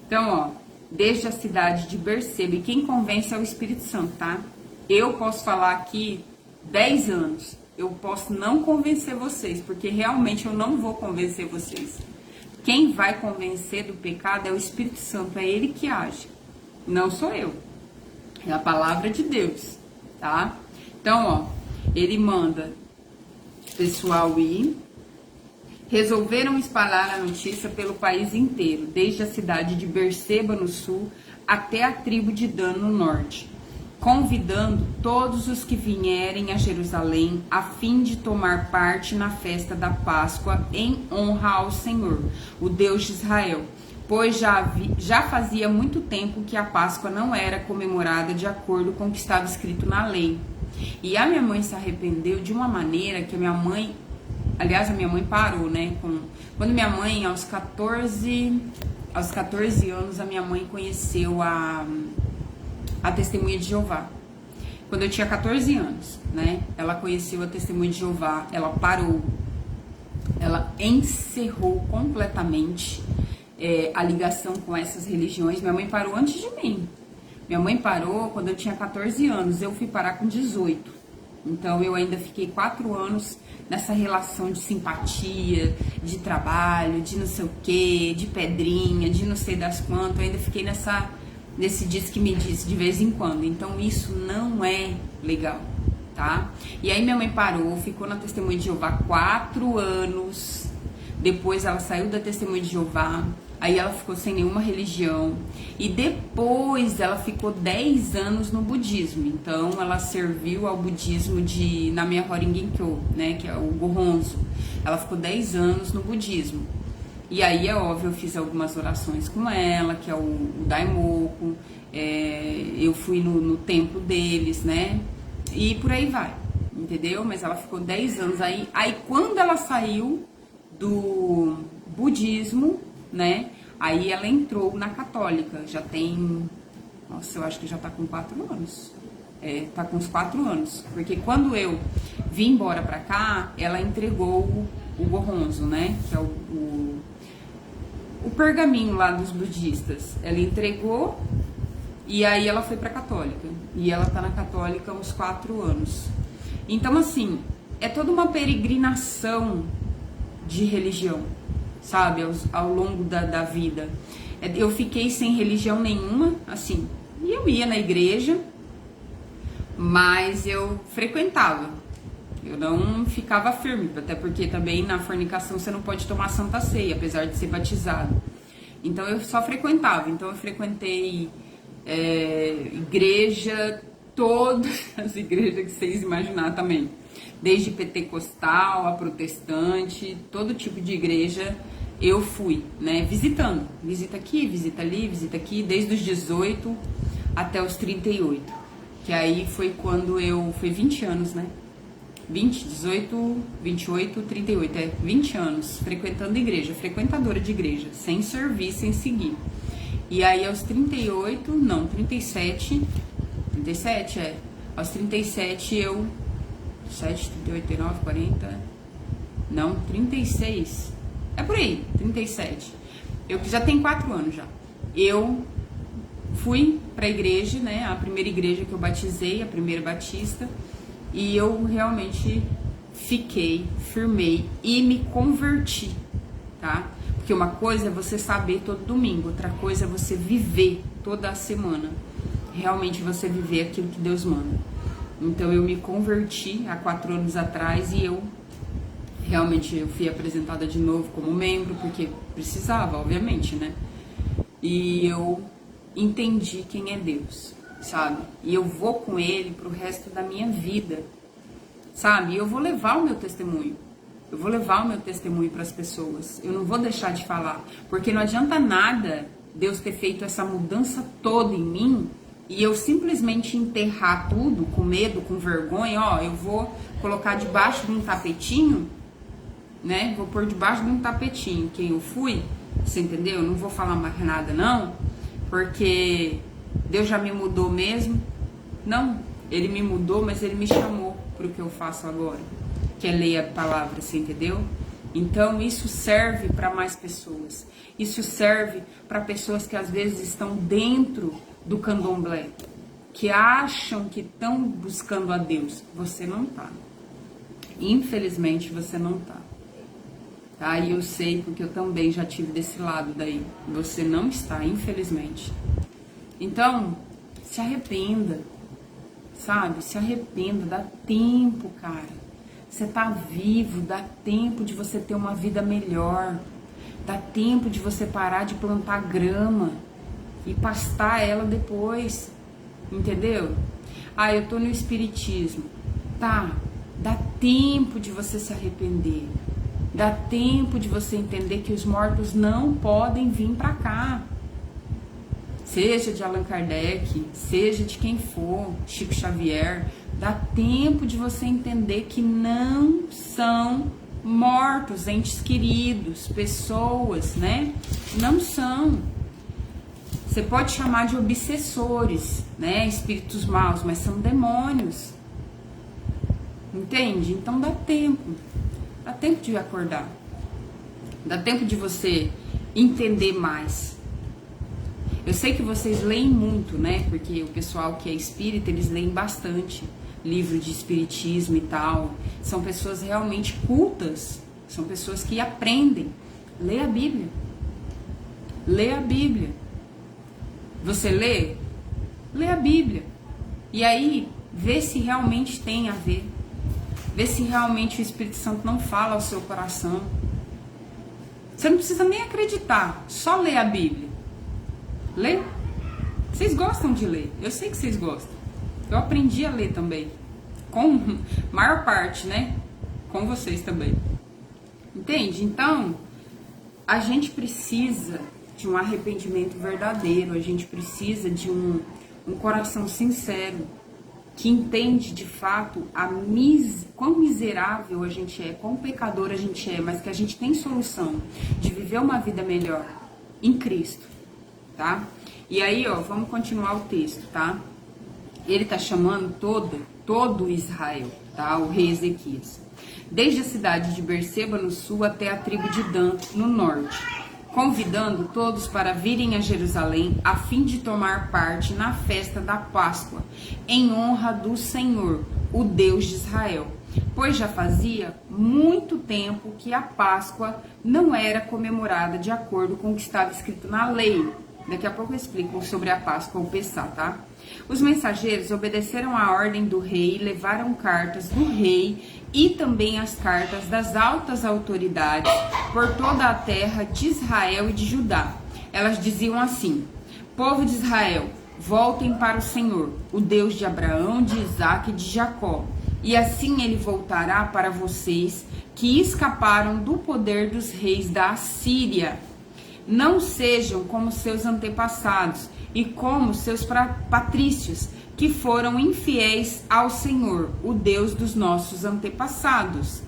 Então, ó, desde a cidade de Berseba, e quem convence é o Espírito Santo, tá? Eu posso falar aqui 10 anos, eu posso não convencer vocês, porque realmente eu não vou convencer vocês. Quem vai convencer do pecado é o Espírito Santo, é ele que age, não sou eu. É a palavra de Deus, tá? Então, ó, ele manda o pessoal ir. Resolveram espalhar a notícia pelo país inteiro, desde a cidade de Berseba no sul até a tribo de Dan no norte, convidando todos os que vierem a Jerusalém a fim de tomar parte na festa da Páscoa em honra ao Senhor, o Deus de Israel, pois já fazia muito tempo que a Páscoa não era comemorada de acordo com o que estava escrito na lei. E a minha mãe se arrependeu de uma maneira que a minha mãe... Aliás, a minha mãe parou, né? Quando minha mãe, aos 14 anos, a minha mãe conheceu a Testemunha de Jeová. Quando eu tinha 14 anos, né? Ela conheceu a Testemunha de Jeová, ela parou, ela encerrou completamente a ligação com essas religiões. Minha mãe parou antes de mim. Minha mãe parou quando eu tinha 14 anos, eu fui parar com 18. Então, eu ainda fiquei 4 anos nessa relação de simpatia, de trabalho, de não sei o quê, de pedrinha, de não sei das quantas. Eu ainda fiquei nesse diz que me disse de vez em quando. Então, isso não é legal, tá? E aí, minha mãe parou, ficou na Testemunha de Jeová 4 anos. Depois, ela saiu da Testemunha de Jeová. Aí ela ficou sem nenhuma religião. E depois ela ficou 10 anos no budismo. Então ela serviu ao budismo de Nam-myoho Renge-kyo, né? Que é o Gohonzo. Ela ficou 10 anos no budismo. E aí é óbvio, eu fiz algumas orações com ela, que é o Daimoku. Eu fui no templo deles, né? E por aí vai, entendeu? Mas ela ficou 10 anos aí. Aí quando ela saiu do budismo, né? Aí ela entrou na católica, já tem, nossa, eu acho que já tá com 4 anos. Tá com uns 4 anos. Porque quando eu vim embora pra cá, ela entregou o Gohonzo, né? Que é o pergaminho lá dos budistas. Ela entregou e aí ela foi pra católica. E ela tá na católica há uns 4 anos. Então, assim, é toda uma peregrinação de religião, sabe? Ao longo da vida. Eu fiquei sem religião nenhuma, assim. E eu ia na igreja, mas eu frequentava. Eu não ficava firme, até porque também na fornicação você não pode tomar santa ceia, apesar de ser batizado. Então eu só frequentava. Então eu frequentei igreja, todas as igrejas que vocês imaginar também. Desde pentecostal a protestante, todo tipo de igreja eu fui, né? Visitando. Visita aqui, visita ali, visita aqui, desde os 18 até os 38. Que aí foi quando foi 20 anos, né? 20, 18, 28, 38, 20 anos frequentando igreja, frequentadora de igreja, sem servir, sem seguir. E aí aos 38, não, 37, aos 37 eu, 7, 38, 39, 40, não, 36, é por aí, 37. Eu já tenho 4 anos já. Eu fui pra igreja, né, a primeira igreja que eu batizei, a primeira batista, e eu realmente fiquei, firmei e me converti, tá? Porque uma coisa é você saber todo domingo, outra coisa é você viver toda a semana. Realmente você viver aquilo que Deus manda. Então eu me converti há 4 anos atrás e eu fui apresentada de novo como membro, porque precisava, obviamente, né? E eu entendi quem é Deus, sabe? E eu vou com Ele pro resto da minha vida, sabe? E eu vou levar o meu testemunho. Eu vou levar o meu testemunho para as pessoas. Eu não vou deixar de falar, porque não adianta nada Deus ter feito essa mudança toda em mim e eu simplesmente enterrar tudo com medo, com vergonha. Ó, eu vou colocar debaixo de um tapetinho, né? Vou pôr debaixo de um tapetinho quem eu fui, você entendeu? Eu não vou falar mais nada não, porque Deus já me mudou mesmo. Não, Ele me mudou, mas Ele me chamou para o que eu faço agora, que é ler a palavra, você entendeu? Então isso serve para mais pessoas. Isso serve para pessoas que às vezes estão dentro do candomblé, que acham que estão buscando a Deus. Você não tá. Infelizmente você não tá. Tá? E eu sei porque eu também já tive desse lado daí. Você não está, infelizmente. Então, se arrependa, sabe? Se arrependa, dá tempo, cara. Você tá vivo, dá tempo de você ter uma vida melhor. Dá tempo de você parar de plantar grama e pastar ela depois. Entendeu? Ah, eu tô no espiritismo. Tá, dá tempo de você se arrepender. Dá tempo de você entender que os mortos não podem vir pra cá. Seja de Allan Kardec, seja de quem for, Chico Xavier, dá tempo de você entender que não são mortos, entes queridos, pessoas, né? Não são. Você pode chamar de obsessores, né? Espíritos maus, mas são demônios. Entende? Então dá tempo. Dá tempo de acordar. Dá tempo de você entender mais. Eu sei que vocês leem muito, né? Porque o pessoal que é espírita, eles leem bastante livro de espiritismo e tal. São pessoas realmente cultas. São pessoas que aprendem. Lê a Bíblia. Lê a Bíblia. Você lê? Lê a Bíblia. E aí, vê se realmente tem a ver. Vê se realmente o Espírito Santo não fala ao seu coração. Você não precisa nem acreditar. Só lê a Bíblia. Lê. Vocês gostam de ler. Eu sei que vocês gostam. Eu aprendi a ler também. Com maior parte, né? Com vocês também. Entende? Então, a gente precisa de um arrependimento verdadeiro. A gente precisa de um coração sincero, que entende de fato quão miserável a gente é, quão pecador a gente é, mas que a gente tem solução de viver uma vida melhor em Cristo, tá? E aí, ó, vamos continuar o texto, tá? Ele está chamando todo Israel, tá? O rei Ezequias. Desde a cidade de Berseba no sul até a tribo de Dan no norte, convidando todos para virem a Jerusalém a fim de tomar parte na festa da Páscoa, em honra do Senhor, o Deus de Israel. Pois já fazia muito tempo que a Páscoa não era comemorada de acordo com o que estava escrito na lei. Daqui a pouco eu explico sobre a Páscoa ou Pessá, tá? Os mensageiros obedeceram à ordem do rei e levaram cartas do rei e também as cartas das altas autoridades por toda a terra de Israel e de Judá. Elas diziam assim: povo de Israel, voltem para o Senhor, o Deus de Abraão, de Isaque e de Jacó, e assim ele voltará para vocês que escaparam do poder dos reis da Assíria. Não sejam como seus antepassados e como seus patrícios, que foram infiéis ao Senhor, o Deus dos nossos antepassados.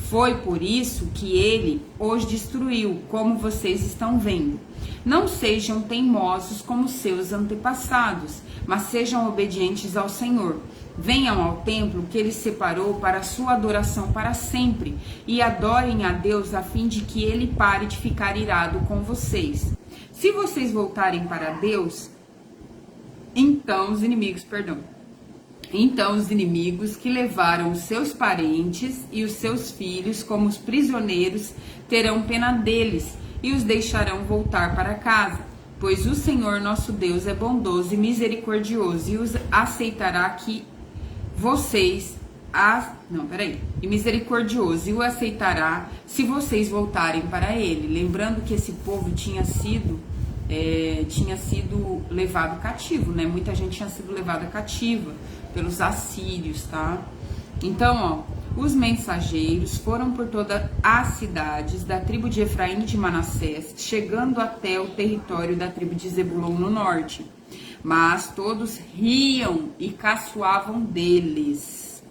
Foi por isso que ele os destruiu, como vocês estão vendo. Não sejam teimosos como seus antepassados, mas sejam obedientes ao Senhor. Venham ao templo que ele separou para a sua adoração para sempre e adorem a Deus a fim de que ele pare de ficar irado com vocês. Se vocês voltarem para Deus, então os inimigos que levaram os seus parentes e os seus filhos como os prisioneiros terão pena deles e os deixarão voltar para casa. Pois o Senhor nosso Deus é bondoso e misericordioso e os aceitará e misericordioso e o aceitará se vocês voltarem para ele. Lembrando que esse povo tinha sido levado cativo, né? Muita gente tinha sido levada cativa pelos assírios, tá? Então, os mensageiros foram por todas as cidades da tribo de Efraim e de Manassés, chegando até o território da tribo de Zebulon no norte. Mas todos riam e caçoavam deles.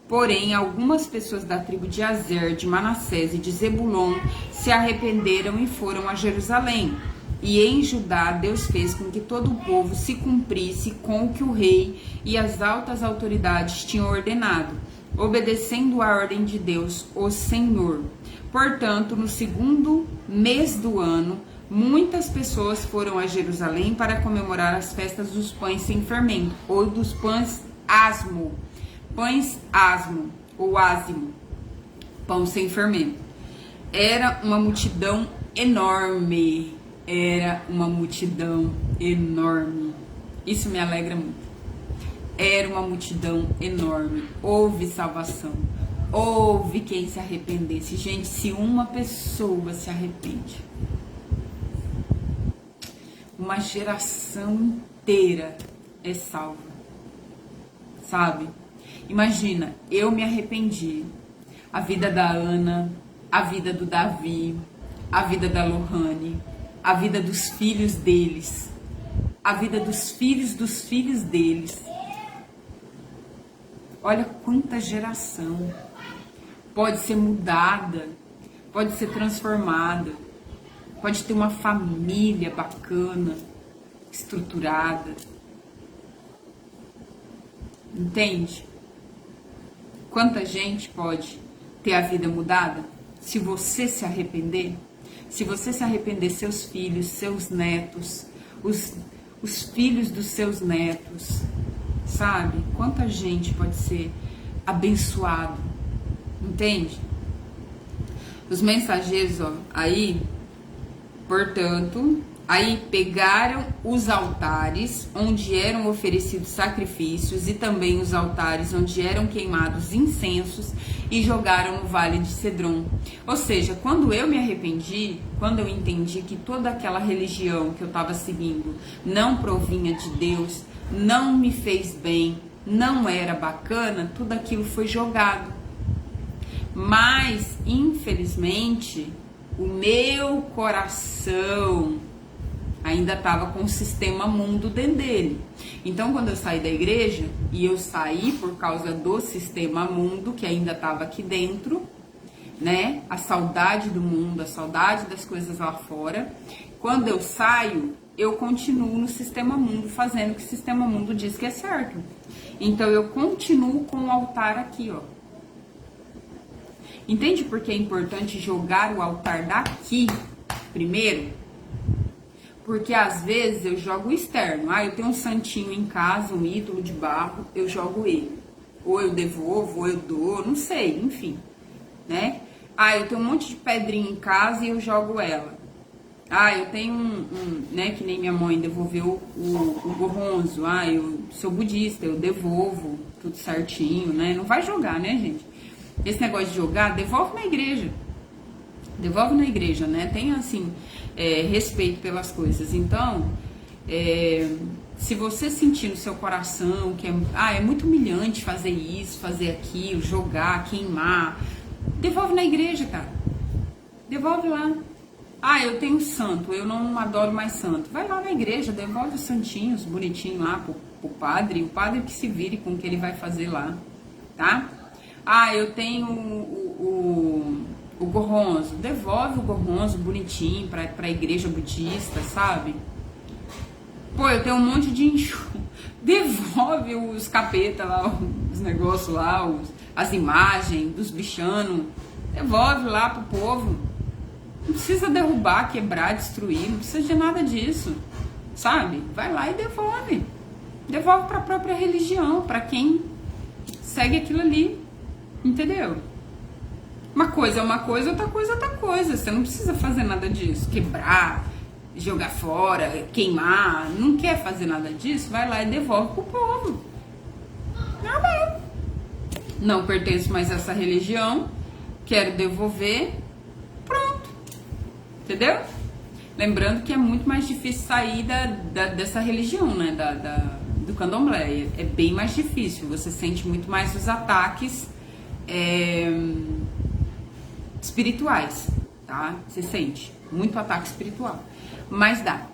Porém, algumas pessoas da tribo de Azer, de Manassés e de Zebulon se arrependeram e foram a Jerusalém. E em Judá, Deus fez com que todo o povo se cumprisse com o que o rei e as altas autoridades tinham ordenado, obedecendo a ordem de Deus, o Senhor. Portanto, no segundo mês do ano, muitas pessoas foram a Jerusalém para comemorar as festas dos pães sem fermento, ou dos pães asmo, ou ázimo, pão sem fermento. Era uma multidão enorme, isso me alegra muito. Era uma multidão enorme, houve salvação, houve quem se arrependesse. Gente, se uma pessoa se arrepende, uma geração inteira é salva, sabe? Imagina, eu me arrependi, a vida da Ana, a vida do Davi, a vida da Lohane, a vida dos filhos deles, a vida dos filhos deles. Olha quanta geração pode ser mudada, pode ser transformada, pode ter uma família bacana, estruturada. Entende? Quanta gente pode ter a vida mudada se você se arrepender? Se você se arrepender, seus filhos, seus netos, os filhos dos seus netos, sabe? Quanta gente pode ser abençoado, entende? Os mensageiros, aí pegaram os altares onde eram oferecidos sacrifícios e também os altares onde eram queimados incensos e jogaram no vale de Cedron. Ou seja, quando eu me arrependi, quando eu entendi que toda aquela religião que eu estava seguindo não provinha de Deus, não me fez bem, não era bacana, tudo aquilo foi jogado. Mas, infelizmente, o meu coração ainda estava com o sistema mundo dentro dele. Então, quando eu saí da igreja, e eu saí por causa do sistema mundo, que ainda estava aqui dentro, né? A saudade do mundo, a saudade das coisas lá fora. Quando eu saio, eu continuo no sistema mundo fazendo o que o sistema mundo diz que é certo. Então eu continuo com o altar aqui, ó. Entende por que é importante jogar o altar daqui primeiro? Porque às vezes eu jogo o externo. Ah, eu tenho um santinho em casa, um ídolo de barro, eu jogo ele. Ou eu devolvo, ou eu dou, não sei, enfim, né? Ah, eu tenho um monte de pedrinha em casa e eu jogo ela. Ah, eu tenho né, que nem minha mãe devolveu o gorronzo. Ah, eu sou budista, eu devolvo tudo certinho, né? Não vai jogar, né, gente? Esse negócio de jogar, devolve na igreja. Devolve na igreja, né? Tenha, assim, respeito pelas coisas. Então, se você sentir no seu coração que é muito humilhante fazer isso, fazer aquilo, jogar, queimar, devolve na igreja, cara. Devolve lá. Ah, eu tenho santo, eu não adoro mais santo. Vai lá na igreja, devolve os santinhos bonitinhos lá pro padre. O padre que se vire com o que ele vai fazer lá, tá? Ah, eu tenho o gorronzo. Devolve o gorronzo bonitinho pra igreja budista, sabe? Pô, eu tenho um monte de enxu. Devolve os capeta lá, os negócios lá, as imagens dos bichanos. Devolve lá pro povo. Não precisa derrubar, quebrar, destruir, não precisa de nada disso, sabe? Vai lá e devolve. Devolve para a própria religião, para quem segue aquilo ali, entendeu? Uma coisa é uma coisa, outra coisa é outra coisa. Você não precisa fazer nada disso, quebrar, jogar fora, queimar. Não quer fazer nada disso? Vai lá e devolve pro povo. Normal. Não pertenço mais a essa religião, quero devolver, pronto. Entendeu? Lembrando que é muito mais difícil sair dessa religião, né? Do candomblé. É bem mais difícil. Você sente muito mais os ataques espirituais, tá? Você sente muito ataque espiritual. Mas dá,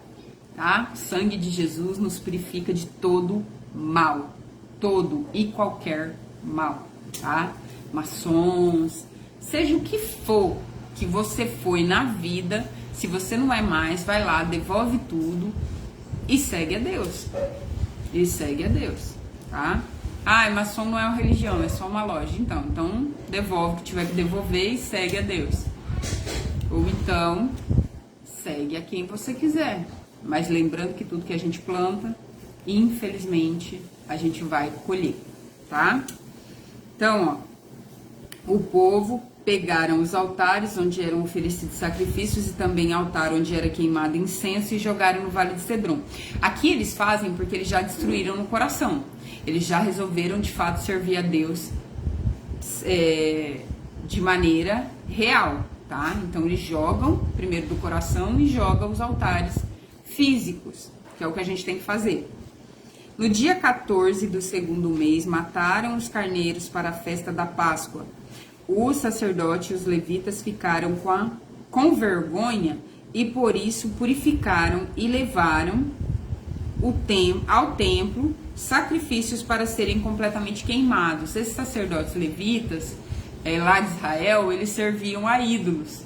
tá? O sangue de Jesus nos purifica de todo mal. Todo e qualquer mal, tá? Maçons, seja o que for que você foi na vida, se você não é mais, vai lá, devolve tudo e segue a Deus. E segue a Deus, tá? Ah, maçom não é uma religião, é só uma loja. Então devolve o que tiver que devolver e segue a Deus. Ou então, segue a quem você quiser. Mas lembrando que tudo que a gente planta, infelizmente, a gente vai colher, tá? Então, ó, o povo pegaram os altares onde eram oferecidos sacrifícios e também altar onde era queimado incenso e jogaram no Vale de Cedron. Aqui eles fazem porque eles já destruíram no coração. Eles já resolveram de fato servir a Deus de maneira real, tá? Então eles jogam primeiro do coração e jogam os altares físicos, que é o que a gente tem que fazer. No dia 14 do segundo mês, mataram os carneiros para a festa da Páscoa. Os sacerdotes e os levitas ficaram com vergonha e por isso purificaram e levaram ao templo sacrifícios para serem completamente queimados. Esses sacerdotes levitas, lá de Israel, eles serviam a ídolos.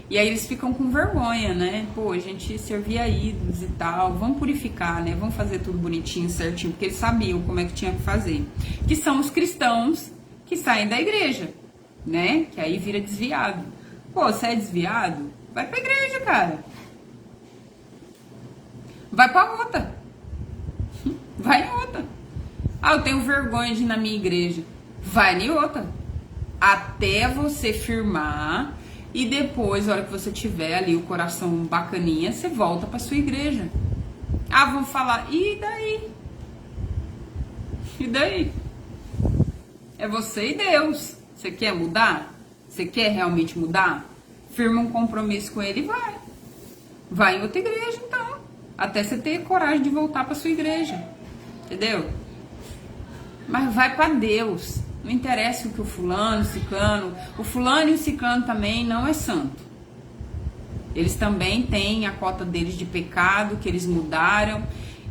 E aí eles ficam com vergonha, né? Pô, a gente servia a ídolos e tal, vamos purificar, né? Vamos fazer tudo bonitinho, certinho, porque eles sabiam como é que tinha que fazer. Que são os cristãos que saem da igreja, né? Que aí vira desviado. Pô, você é desviado? Vai pra igreja, cara. Vai pra outra. Vai em outra. Ah, eu tenho vergonha de ir na minha igreja. Vai em outra. Até você firmar e depois, na hora que você tiver ali o coração bacaninha, você volta pra sua igreja. Ah, vão falar, e daí? E daí? É você e Deus. Você quer mudar? Você quer realmente mudar? Firma um compromisso com ele e vai. Vai em outra igreja, então. Até você ter coragem de voltar para sua igreja. Entendeu? Mas vai para Deus. Não interessa o que o fulano, o ciclano. O fulano e o ciclano também não é santo. Eles também têm a cota deles de pecado, que eles mudaram.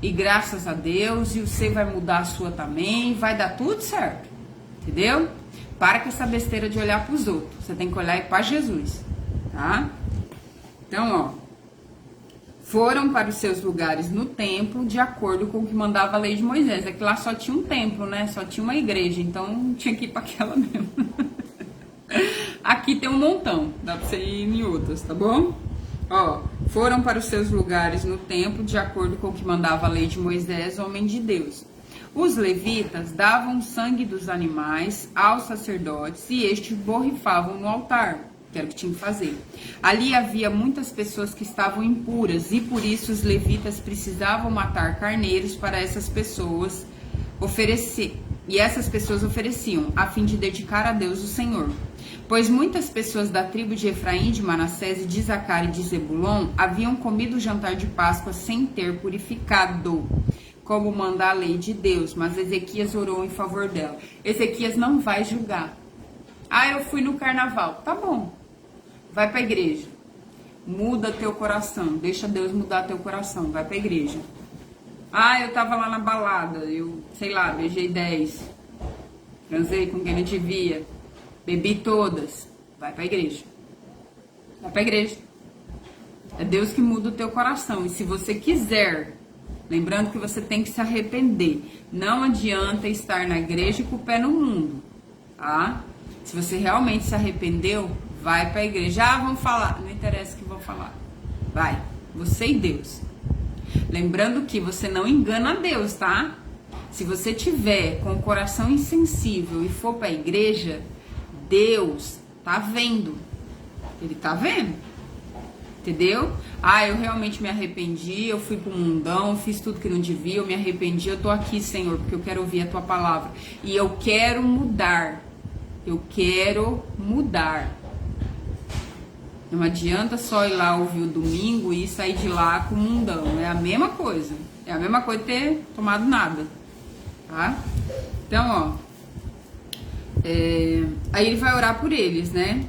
E graças a Deus, e você vai mudar a sua também. Vai dar tudo certo. Entendeu? Para com essa besteira de olhar para os outros. Você tem que olhar para Jesus, tá? Então, ó. foram para os seus lugares no templo, de acordo com o que mandava a lei de Moisés. É que lá só tinha um templo, né? Só tinha uma igreja, então tinha que ir para aquela mesmo. Aqui tem um montão, dá para você ir em outras, tá bom? Ó, foram para os seus lugares no templo, de acordo com o que mandava a lei de Moisés, homem de Deus. Os levitas davam o sangue dos animais aos sacerdotes e estes borrifavam no altar, que era o que tinha que fazer. Ali havia muitas pessoas que estavam impuras e por isso os levitas precisavam matar carneiros para essas pessoas oferecer. E essas pessoas ofereciam, a fim de dedicar a Deus o Senhor. Pois muitas pessoas da tribo de Efraim, de Manassés e de Zacar e de Zebulon haviam comido o jantar de Páscoa sem ter purificado, como manda a lei de Deus, mas Ezequias orou em favor dela. Ezequias não vai julgar. Ah, eu fui no carnaval. Tá bom. Vai pra igreja. Muda teu coração. Deixa Deus mudar teu coração. Vai pra igreja. Ah, eu tava lá na balada. Eu, sei lá, beijei 10. Transei com quem não devia. Bebi todas. Vai pra igreja. Vai pra igreja. É Deus que muda o teu coração. E se você quiser, lembrando que você tem que se arrepender. Não adianta estar na igreja com o pé no mundo, tá? Se você realmente se arrependeu, vai pra igreja. Ah, vão falar. Não interessa o que vão falar. Vai. Você e Deus. Lembrando que você não engana a Deus, tá? Se você tiver com o coração insensível e for pra igreja, Deus tá vendo. Ele tá vendo. Entendeu? Ah, eu realmente me arrependi, eu fui pro mundão, fiz tudo que não devia, eu me arrependi, eu tô aqui, Senhor, porque eu quero ouvir a tua palavra. E eu quero mudar. Eu quero mudar. Não adianta só ir lá ouvir o domingo e sair de lá com o mundão. É a mesma coisa. É a mesma coisa ter tomado nada. Tá? Então, ó. Aí ele vai orar por eles, né?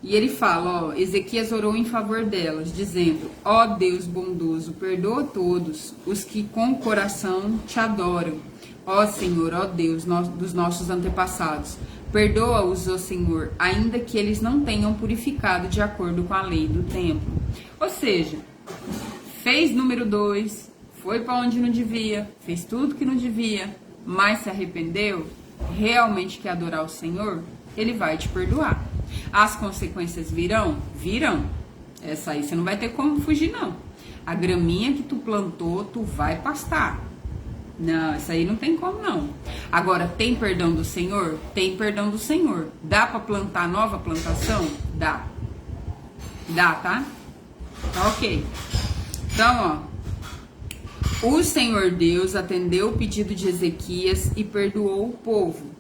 E ele fala, ó, Ezequias orou em favor delas, dizendo, ó Deus bondoso, perdoa todos os que com o coração te adoram. Ó Senhor, ó Deus dos nossos antepassados, perdoa-os, ó Senhor, ainda que eles não tenham purificado de acordo com a lei do templo. Ou seja, fez número 2, foi para onde não devia, fez tudo que não devia, mas se arrependeu, realmente quer adorar o Senhor, ele vai te perdoar. As consequências virão? Virão. Essa aí você não vai ter como fugir, não. A graminha que tu plantou, tu vai pastar. Não, isso aí não tem como, não. Agora, tem perdão do Senhor? Tem perdão do Senhor. Dá pra plantar nova plantação? Dá. Dá, tá? Tá ok. Então, ó. O Senhor Deus atendeu o pedido de Ezequias e perdoou o povo.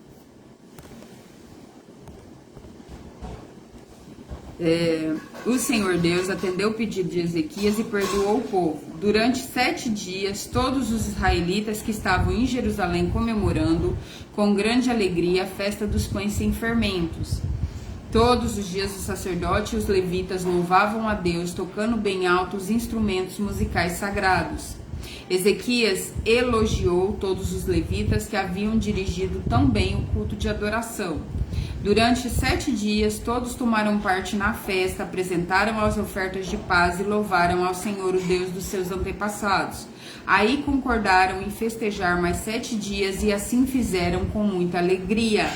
O Senhor Deus atendeu o pedido de Ezequias e perdoou o povo. Durante 7 dias, todos os israelitas que estavam em Jerusalém comemorando com grande alegria a festa dos pães sem fermentos. Todos os dias os sacerdotes e os levitas louvavam a Deus, tocando bem alto os instrumentos musicais sagrados. Ezequias elogiou todos os levitas que haviam dirigido tão bem o culto de adoração. Durante 7 dias, todos tomaram parte na festa, apresentaram as ofertas de paz e louvaram ao Senhor, o Deus dos seus antepassados. Aí concordaram em festejar mais 7 dias e assim fizeram com muita alegria.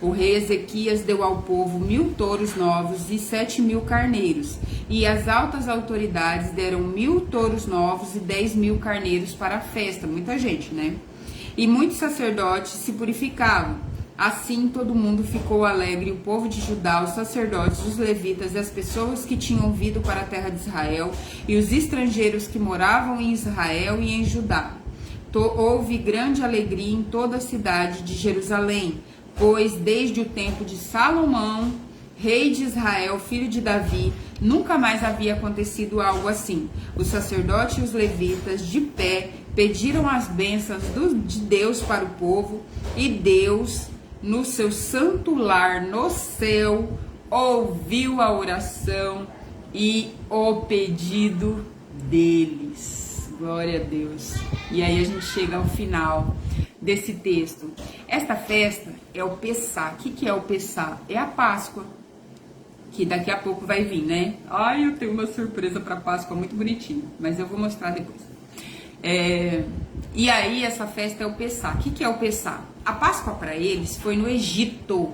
O rei Ezequias deu ao povo 1000 touros novos e 7.000 carneiros. E as altas autoridades deram 1000 touros novos e 10.000 carneiros para a festa. Muita gente, né? E muitos sacerdotes se purificavam. Assim todo mundo ficou alegre, o povo de Judá, os sacerdotes, os levitas e as pessoas que tinham vindo para a terra de Israel e os estrangeiros que moravam em Israel e em Judá. Houve grande alegria em toda a cidade de Jerusalém, pois desde o tempo de Salomão, rei de Israel, filho de Davi, nunca mais havia acontecido algo assim. Os sacerdotes e os levitas, de pé, pediram as bênçãos de Deus para o povo, e Deus, no seu santo lar no céu, ouviu a oração e o pedido deles. Glória a Deus. E aí a gente chega ao final desse texto. Esta festa é o Pessá. O que é o Pessá? É a Páscoa. que daqui a pouco vai vir, né? Ai, eu tenho uma surpresa para Páscoa muito bonitinha, mas eu vou mostrar depois. E aí essa festa é o Pessá. O que é o Pessá? A Páscoa para eles foi no Egito,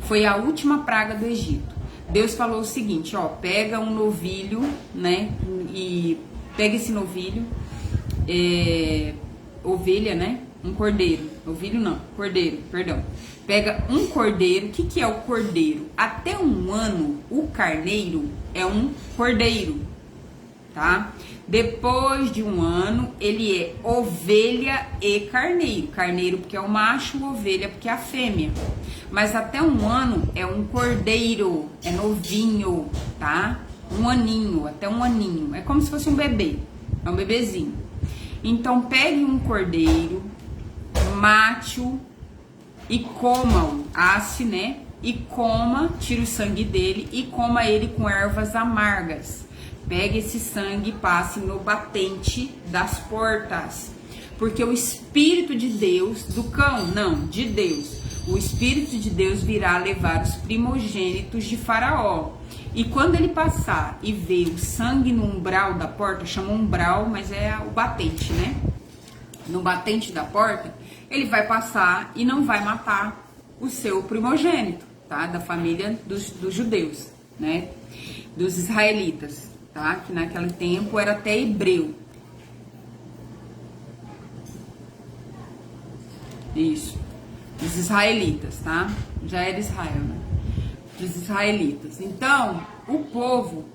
foi a última praga do Egito. Deus falou o seguinte, ó, pega um novilho, né, e pega esse novilho, ovelha, né, um cordeiro, novilho não, cordeiro, perdão. Pega um cordeiro. O que é o cordeiro? Até um ano, o carneiro é um cordeiro, tá? Depois de um ano, ele é ovelha e carneiro. Carneiro porque é o macho, ovelha porque é a fêmea. Mas até um ano é um cordeiro, é novinho, tá? Um aninho, até um aninho. É como se fosse um bebê, é um bebezinho. Então, pegue um cordeiro, mate-o e coma-o, asse, né? E coma, tira o sangue dele e coma ele com ervas amargas. Pegue esse sangue e passe no batente das portas. Porque o Espírito de Deus, do cão, não, de Deus, o Espírito de Deus virá levar os primogênitos de Faraó. E quando ele passar e ver o sangue no umbral da porta, chama umbral, mas é o batente, né? No batente da porta, ele vai passar e não vai matar o seu primogênito, tá? Da família dos judeus, né? Dos israelitas, tá? Que naquele tempo era até hebreu. Isso. Dos israelitas, tá? Já era Israel, né? Dos israelitas. Então, o povo,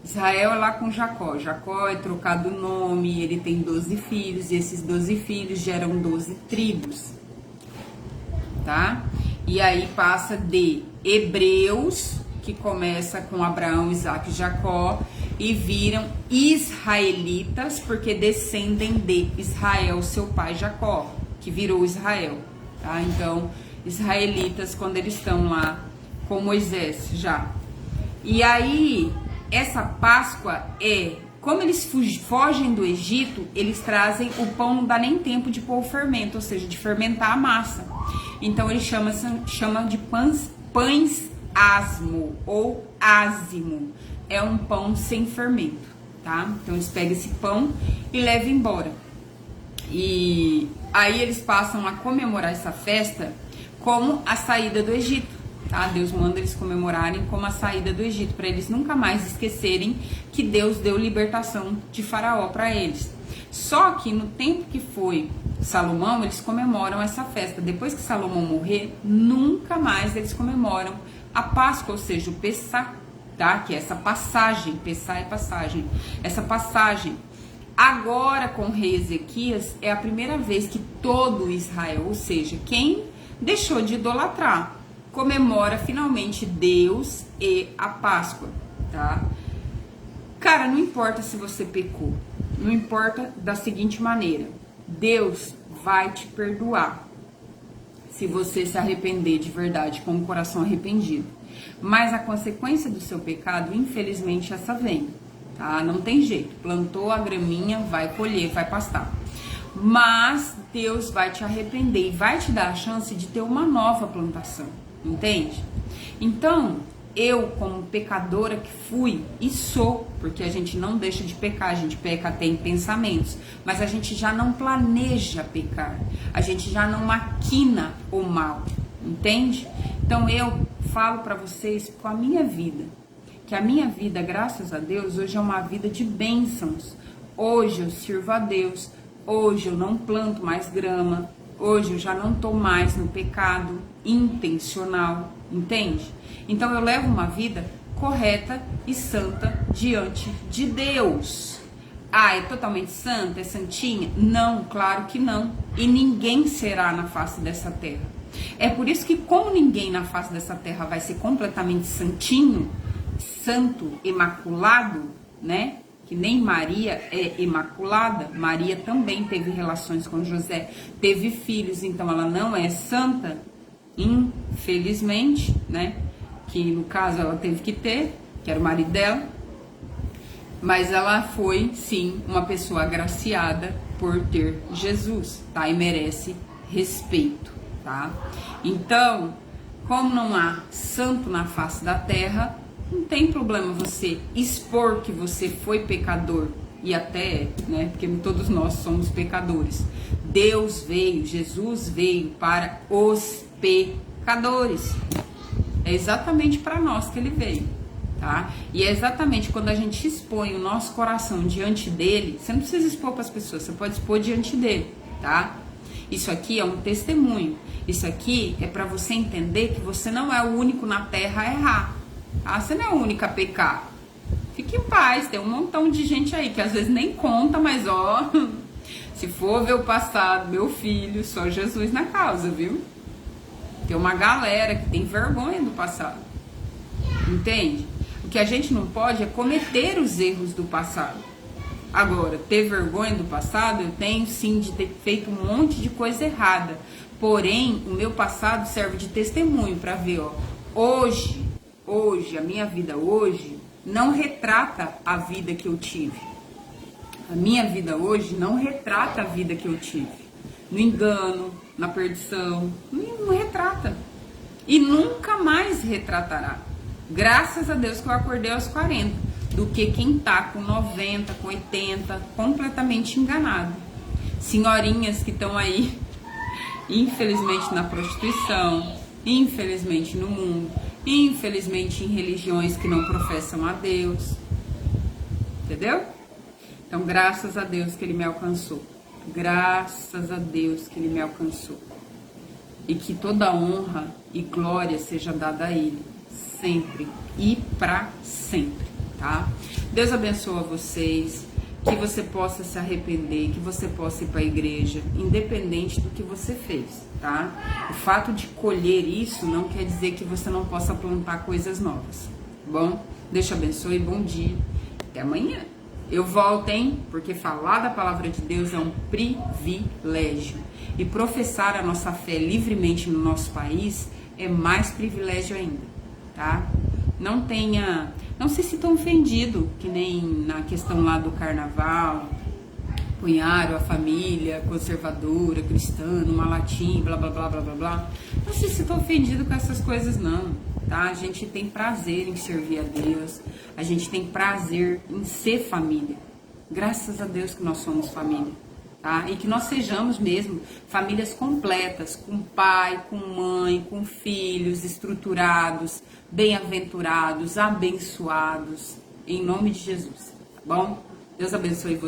Israel é lá com Jacó. Jacó é trocado o nome, ele tem 12 filhos, e esses 12 filhos geram 12 tribos, tá? E aí passa de hebreus, que começa com Abraão, Isaac e Jacó, e viram israelitas, porque descendem de Israel, seu pai Jacó, que virou Israel, tá? Então, israelitas, quando eles estão lá com Moisés já. E aí, essa Páscoa como eles fogem do Egito, eles trazem o pão, não dá nem tempo de pôr o fermento, ou seja, de fermentar a massa. Então, eles chamam de pães asmo ou ázimo. É um pão sem fermento, tá? Então, eles pegam esse pão e levam embora. E aí, eles passam a comemorar essa festa como a saída do Egito. Tá? Deus manda eles comemorarem como a saída do Egito, para eles nunca mais esquecerem que Deus deu libertação de Faraó para eles. Só que no tempo que foi Salomão, eles comemoram essa festa. Depois que Salomão morrer, nunca mais eles comemoram a Páscoa, ou seja, o Pessá, tá? Que é essa passagem, Pessá é passagem. Essa passagem. Agora, com o rei Ezequias, é a primeira vez que todo Israel, ou seja, quem deixou de idolatrar, comemora finalmente Deus e a Páscoa, tá? Cara, não importa se você pecou, não importa da seguinte maneira, Deus vai te perdoar se você se arrepender de verdade, com o coração arrependido. Mas a consequência do seu pecado, infelizmente, essa vem, tá? Não tem jeito, plantou a graminha, vai colher, vai pastar. Mas Deus vai te arrepender e vai te dar a chance de ter uma nova plantação. Entende? Então, eu como pecadora que fui e sou, porque a gente não deixa de pecar, a gente peca até em pensamentos, mas a gente já não planeja pecar, a gente já não maquina o mal, entende? Então eu falo para vocês com a minha vida, que a minha vida, graças a Deus, hoje é uma vida de bênçãos. Hoje eu sirvo a Deus, hoje eu não planto mais grama, hoje eu já não tô mais no pecado intencional, entende? Então eu levo uma vida correta e santa diante de Deus. Ah, é totalmente santa? É santinha? Não, claro que não. E ninguém será na face dessa terra. É por isso que, como ninguém na face dessa terra vai ser completamente santinho, santo, imaculado, né? Que nem Maria é imaculada, Maria também teve relações com José, teve filhos, então ela não é santa, infelizmente, né? Que no caso ela teve que ter, que era o marido dela, mas ela foi, sim, uma pessoa agraciada por ter Jesus, tá? E merece respeito, tá? Então, como não há santo na face da terra, Não tem problema você expor que você foi pecador. E até, né, porque todos nós somos pecadores. Deus veio, Jesus veio para os pecadores. É exatamente para nós que ele veio, tá? E é exatamente quando a gente expõe o nosso coração diante dele, você não precisa expor para as pessoas, você pode expor diante dele, tá? Isso aqui é um testemunho. Isso aqui é para você entender que você não é o único na terra a errar, tá? Você não é o único a pecar. Fique em paz, tem um montão de gente aí que às vezes nem conta, mas ó, se for ver o passado, meu filho, só Jesus na causa, viu? Tem uma galera que tem vergonha do passado, entende? O que a gente não pode é cometer os erros do passado. Agora, ter vergonha do passado, eu tenho sim de ter feito um monte de coisa errada. Porém, o meu passado serve de testemunho para ver, ó, hoje, a minha vida hoje não retrata a vida que eu tive. A minha vida hoje não retrata a vida que eu tive. No engano, na perdição, não retrata. E nunca mais retratará. Graças a Deus que eu acordei aos 40, do que quem tá com 90, com 80, completamente enganado. Senhorinhas que estão aí, infelizmente na prostituição, infelizmente no mundo, infelizmente em religiões que não professam a Deus. Entendeu? Então, graças a Deus que ele me alcançou. Graças a Deus que ele me alcançou. E que toda honra e glória seja dada a ele, sempre e para sempre, tá? Deus abençoe vocês, que você possa se arrepender, que você possa ir para a igreja, independente do que você fez, tá? O fato de colher isso não quer dizer que você não possa plantar coisas novas, tá bom? Deus te abençoe, bom dia, até amanhã. Eu volto, hein? Porque falar da palavra de Deus é um privilégio. E professar a nossa fé livremente no nosso país é mais privilégio ainda, tá? Não se sintam ofendidos, que nem na questão lá do carnaval, punharam a família conservadora, cristã, numa latim, blá, blá, blá, blá, blá, blá. Não se sintam ofendidos com essas coisas, não, tá? A gente tem prazer em servir a Deus, a gente tem prazer em ser família. Graças a Deus que nós somos família, tá? E que nós sejamos mesmo famílias completas, com pai, com mãe, com filhos estruturados, bem-aventurados, abençoados, em nome de Jesus, tá bom? Deus abençoe você.